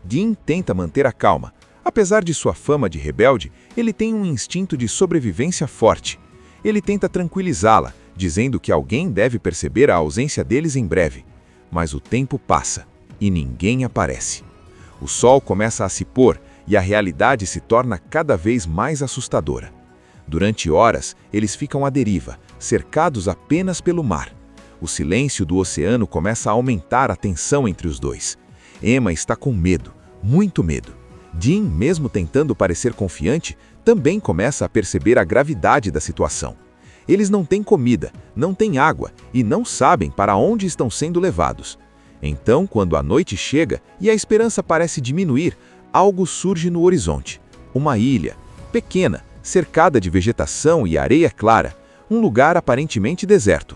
Dean tenta manter a calma. Apesar de sua fama de rebelde, ele tem um instinto de sobrevivência forte. Ele tenta tranquilizá-la, dizendo que alguém deve perceber a ausência deles em breve. Mas o tempo passa e ninguém aparece. O sol começa a se pôr e a realidade se torna cada vez mais assustadora. Durante horas, eles ficam à deriva, cercados apenas pelo mar. O silêncio do oceano começa a aumentar a tensão entre os dois. Emma está com medo, muito medo. Dean, mesmo tentando parecer confiante, também começa a perceber a gravidade da situação. Eles não têm comida, não têm água e não sabem para onde estão sendo levados. Então, quando a noite chega e a esperança parece diminuir, algo surge no horizonte. Uma ilha, pequena, cercada de vegetação e areia clara, um lugar aparentemente deserto.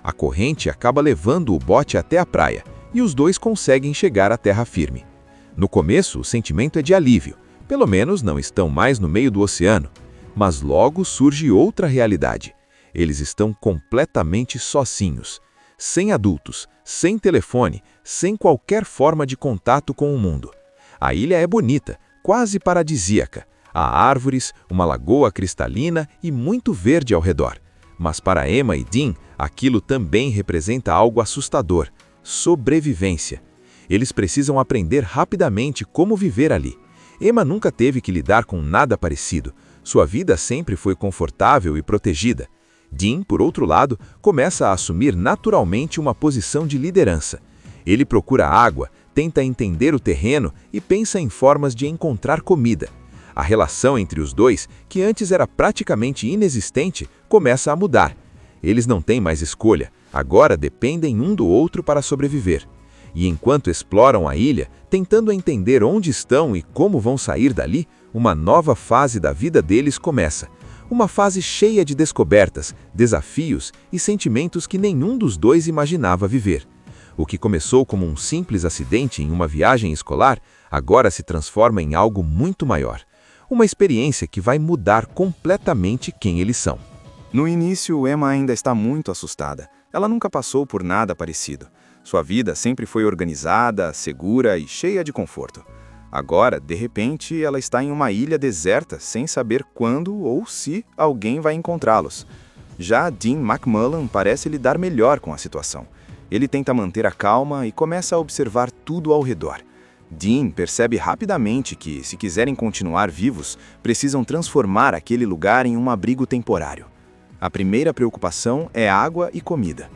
A corrente acaba levando o bote até a praia e os dois conseguem chegar à terra firme. No começo, o sentimento é de alívio, pelo menos não estão mais no meio do oceano. Mas logo surge outra realidade. Eles estão completamente sozinhos, sem adultos, sem telefone, sem qualquer forma de contato com o mundo. A ilha é bonita, quase paradisíaca. Há árvores, uma lagoa cristalina e muito verde ao redor. Mas para Emma e Dean, aquilo também representa algo assustador: sobrevivência. Eles precisam aprender rapidamente como viver ali. Emma nunca teve que lidar com nada parecido. Sua vida sempre foi confortável e protegida. Dean, por outro lado, começa a assumir naturalmente uma posição de liderança. Ele procura água, tenta entender o terreno e pensa em formas de encontrar comida. A relação entre os dois, que antes era praticamente inexistente, começa a mudar. Eles não têm mais escolha, agora dependem um do outro para sobreviver. E enquanto exploram a ilha, tentando entender onde estão e como vão sair dali, uma nova fase da vida deles começa. Uma fase cheia de descobertas, desafios e sentimentos que nenhum dos dois imaginava viver. O que começou como um simples acidente em uma viagem escolar, agora se transforma em algo muito maior. Uma experiência que vai mudar completamente quem eles são. No início, Emma ainda está muito assustada. Ela nunca passou por nada parecido. Sua vida sempre foi organizada, segura e cheia de conforto. Agora, de repente, ela está em uma ilha deserta, sem saber quando ou se alguém vai encontrá-los. Já Dean McMullen parece lidar melhor com a situação. Ele tenta manter a calma e começa a observar tudo ao redor. Dean percebe rapidamente que, se quiserem continuar vivos, precisam transformar aquele lugar em um abrigo temporário. A primeira preocupação é água e comida.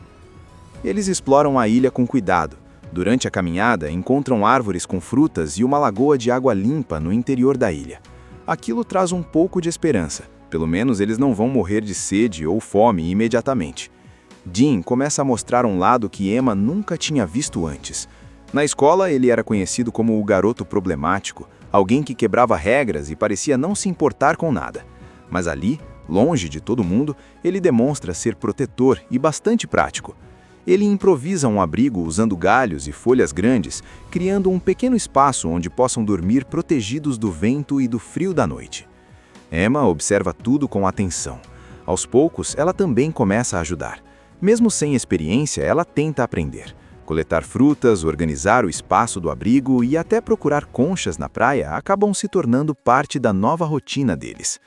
Eles exploram a ilha com cuidado. Durante a caminhada, encontram árvores com frutas e uma lagoa de água limpa no interior da ilha. Aquilo traz um pouco de esperança. Pelo menos eles não vão morrer de sede ou fome imediatamente. Dean começa a mostrar um lado que Emma nunca tinha visto antes. Na escola, ele era conhecido como o garoto problemático, alguém que quebrava regras e parecia não se importar com nada. Mas ali, longe de todo mundo, ele demonstra ser protetor e bastante prático. Ele improvisa um abrigo usando galhos e folhas grandes, criando um pequeno espaço onde possam dormir protegidos do vento e do frio da noite. Emma observa tudo com atenção. Aos poucos, ela também começa a ajudar. Mesmo sem experiência, ela tenta aprender. Coletar frutas, organizar o espaço do abrigo e até procurar conchas na praia acabam se tornando parte da nova rotina deles.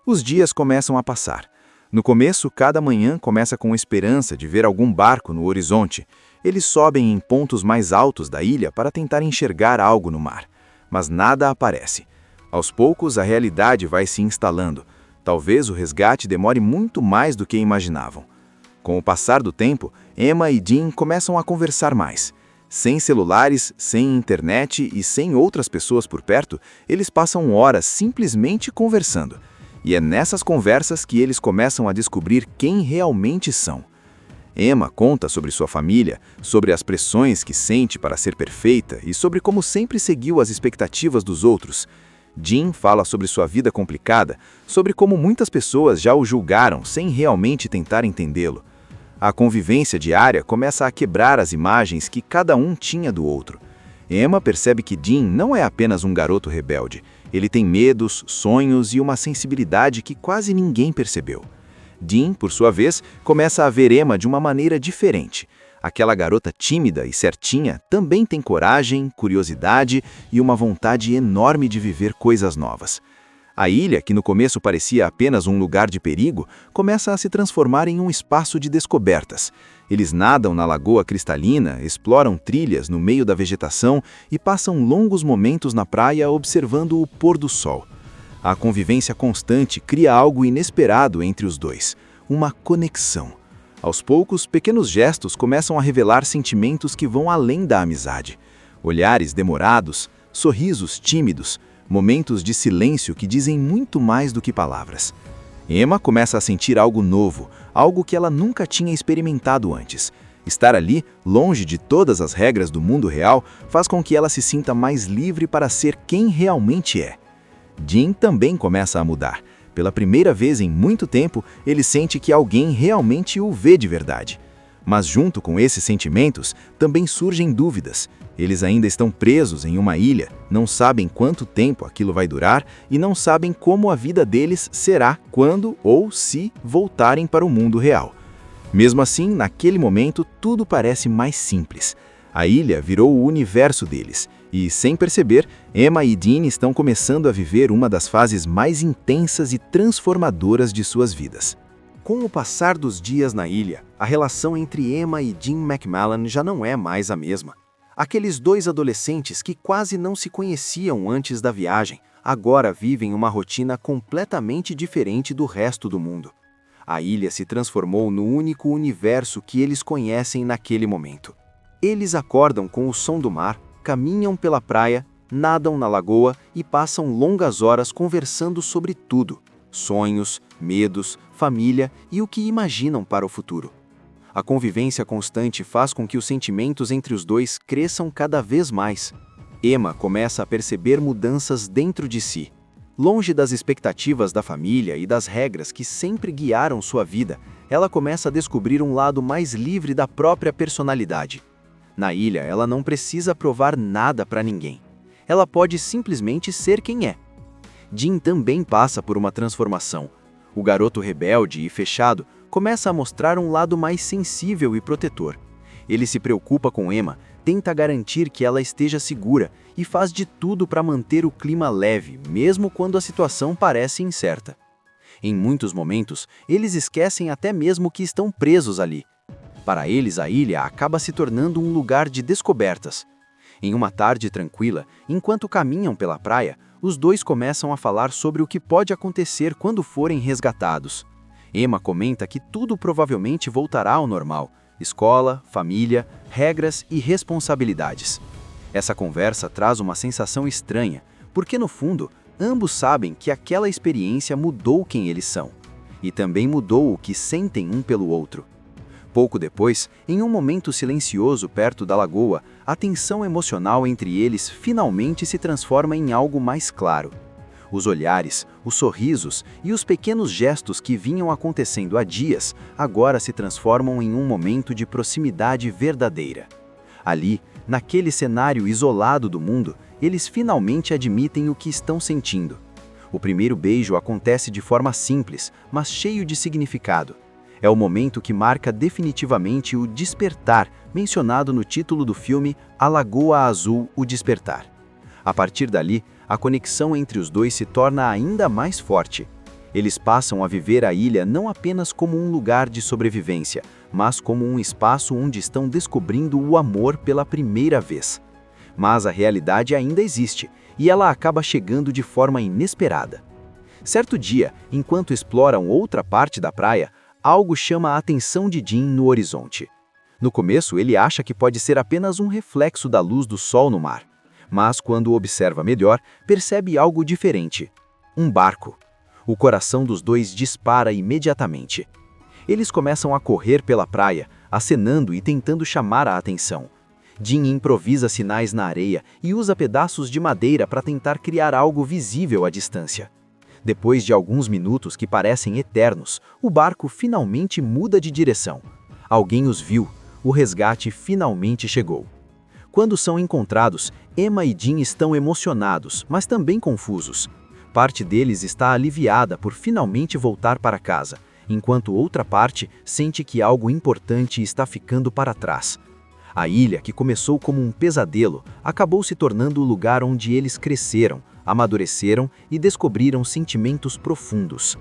Os dias começam a passar. No começo, cada manhã começa com esperança de ver algum barco no horizonte. Eles sobem em pontos mais altos da ilha para tentar enxergar algo no mar. Mas nada aparece. Aos poucos, a realidade vai se instalando. Talvez o resgate demore muito mais do que imaginavam. Com o passar do tempo, Emma e Dean começam a conversar mais. Sem celulares, sem internet e sem outras pessoas por perto, eles passam horas simplesmente conversando. E é nessas conversas que eles começam a descobrir quem realmente são. Emma conta sobre sua família, sobre as pressões que sente para ser perfeita e sobre como sempre seguiu as expectativas dos outros. Dean fala sobre sua vida complicada, sobre como muitas pessoas já o julgaram sem realmente tentar entendê-lo. A convivência diária começa a quebrar as imagens que cada um tinha do outro. Emma percebe que Dean não é apenas um garoto rebelde. Ele tem medos, sonhos e uma sensibilidade que quase ninguém percebeu. Dean, por sua vez, começa a ver Emma de uma maneira diferente. Aquela garota tímida e certinha também tem coragem, curiosidade e uma vontade enorme de viver coisas novas. A ilha, que no começo parecia apenas um lugar de perigo, começa a se transformar em um espaço de descobertas. Eles nadam na lagoa cristalina, exploram trilhas no meio da vegetação e passam longos momentos na praia observando o pôr do sol. A convivência constante cria algo inesperado entre os dois, uma conexão. Aos poucos, pequenos gestos começam a revelar sentimentos que vão além da amizade. Olhares demorados, sorrisos tímidos, momentos de silêncio que dizem muito mais do que palavras. Emma começa a sentir algo novo, algo que ela nunca tinha experimentado antes. Estar ali, longe de todas as regras do mundo real, faz com que ela se sinta mais livre para ser quem realmente é. Dean também começa a mudar. Pela primeira vez em muito tempo, ele sente que alguém realmente o vê de verdade. Mas junto com esses sentimentos, também surgem dúvidas. Eles ainda estão presos em uma ilha, não sabem quanto tempo aquilo vai durar e não sabem como a vida deles será quando ou se voltarem para o mundo real. Mesmo assim, naquele momento, tudo parece mais simples. A ilha virou o universo deles. E, sem perceber, Emma e Dean estão começando a viver uma das fases mais intensas e transformadoras de suas vidas. Com o passar dos dias na ilha, a relação entre Emma e Dean McMahon já não é mais a mesma. Aqueles dois adolescentes que quase não se conheciam antes da viagem, agora vivem uma rotina completamente diferente do resto do mundo. A ilha se transformou no único universo que eles conhecem naquele momento. Eles acordam com o som do mar, caminham pela praia, nadam na lagoa e passam longas horas conversando sobre tudo: sonhos, medos, família e o que imaginam para o futuro. A convivência constante faz com que os sentimentos entre os dois cresçam cada vez mais. Emma começa a perceber mudanças dentro de si. Longe das expectativas da família e das regras que sempre guiaram sua vida, ela começa a descobrir um lado mais livre da própria personalidade. Na ilha, ela não precisa provar nada para ninguém. Ela pode simplesmente ser quem é. Dean também passa por uma transformação. O garoto rebelde e fechado começa a mostrar um lado mais sensível e protetor. Ele se preocupa com Emma, tenta garantir que ela esteja segura e faz de tudo para manter o clima leve, mesmo quando a situação parece incerta. Em muitos momentos, eles esquecem até mesmo que estão presos ali. Para eles, a ilha acaba se tornando um lugar de descobertas. Em uma tarde tranquila, enquanto caminham pela praia, os dois começam a falar sobre o que pode acontecer quando forem resgatados. Emma comenta que tudo provavelmente voltará ao normal: escola, família, regras e responsabilidades. Essa conversa traz uma sensação estranha, porque no fundo, ambos sabem que aquela experiência mudou quem eles são, e também mudou o que sentem um pelo outro. Pouco depois, em um momento silencioso perto da lagoa, a tensão emocional entre eles finalmente se transforma em algo mais claro. Os olhares, os sorrisos e os pequenos gestos que vinham acontecendo há dias agora se transformam em um momento de proximidade verdadeira. Ali, naquele cenário isolado do mundo, eles finalmente admitem o que estão sentindo. O primeiro beijo acontece de forma simples, mas cheio de significado. É o momento que marca definitivamente o despertar, mencionado no título do filme A Lagoa Azul, O Despertar. A partir dali, a conexão entre os dois se torna ainda mais forte. Eles passam a viver a ilha não apenas como um lugar de sobrevivência, mas como um espaço onde estão descobrindo o amor pela primeira vez. Mas a realidade ainda existe, e ela acaba chegando de forma inesperada. Certo dia, enquanto exploram outra parte da praia, algo chama a atenção de Dean no horizonte. No começo, ele acha que pode ser apenas um reflexo da luz do sol no mar, mas quando observa melhor, percebe algo diferente: um barco. O coração dos dois dispara imediatamente. Eles começam a correr pela praia, acenando e tentando chamar a atenção. Dean improvisa sinais na areia e usa pedaços de madeira para tentar criar algo visível à distância. Depois de alguns minutos que parecem eternos, o barco finalmente muda de direção. Alguém os viu. O resgate finalmente chegou. Quando são encontrados, Emma e Dean estão emocionados, mas também confusos. Parte deles está aliviada por finalmente voltar para casa, enquanto outra parte sente que algo importante está ficando para trás. A ilha, que começou como um pesadelo, acabou se tornando o lugar onde eles cresceram, amadureceram e descobriram sentimentos profundos.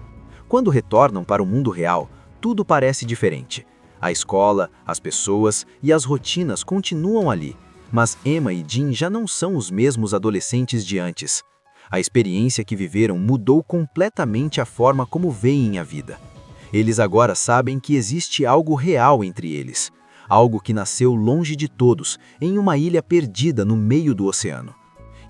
Quando retornam para o mundo real, tudo parece diferente. A escola, as pessoas e as rotinas continuam ali, mas Emma e Dean já não são os mesmos adolescentes de antes. A experiência que viveram mudou completamente a forma como veem a vida. Eles agora sabem que existe algo real entre eles, algo que nasceu longe de todos, em uma ilha perdida no meio do oceano.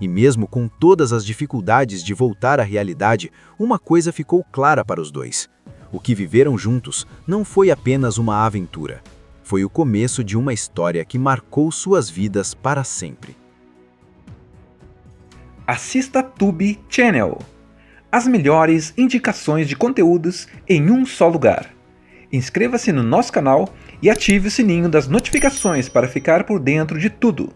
E mesmo com todas as dificuldades de voltar à realidade, uma coisa ficou clara para os dois: o que viveram juntos não foi apenas uma aventura. Foi o começo de uma história que marcou suas vidas para sempre. Assista Tube Channel. As melhores indicações de conteúdos em um só lugar. Inscreva-se no nosso canal e ative o sininho das notificações para ficar por dentro de tudo.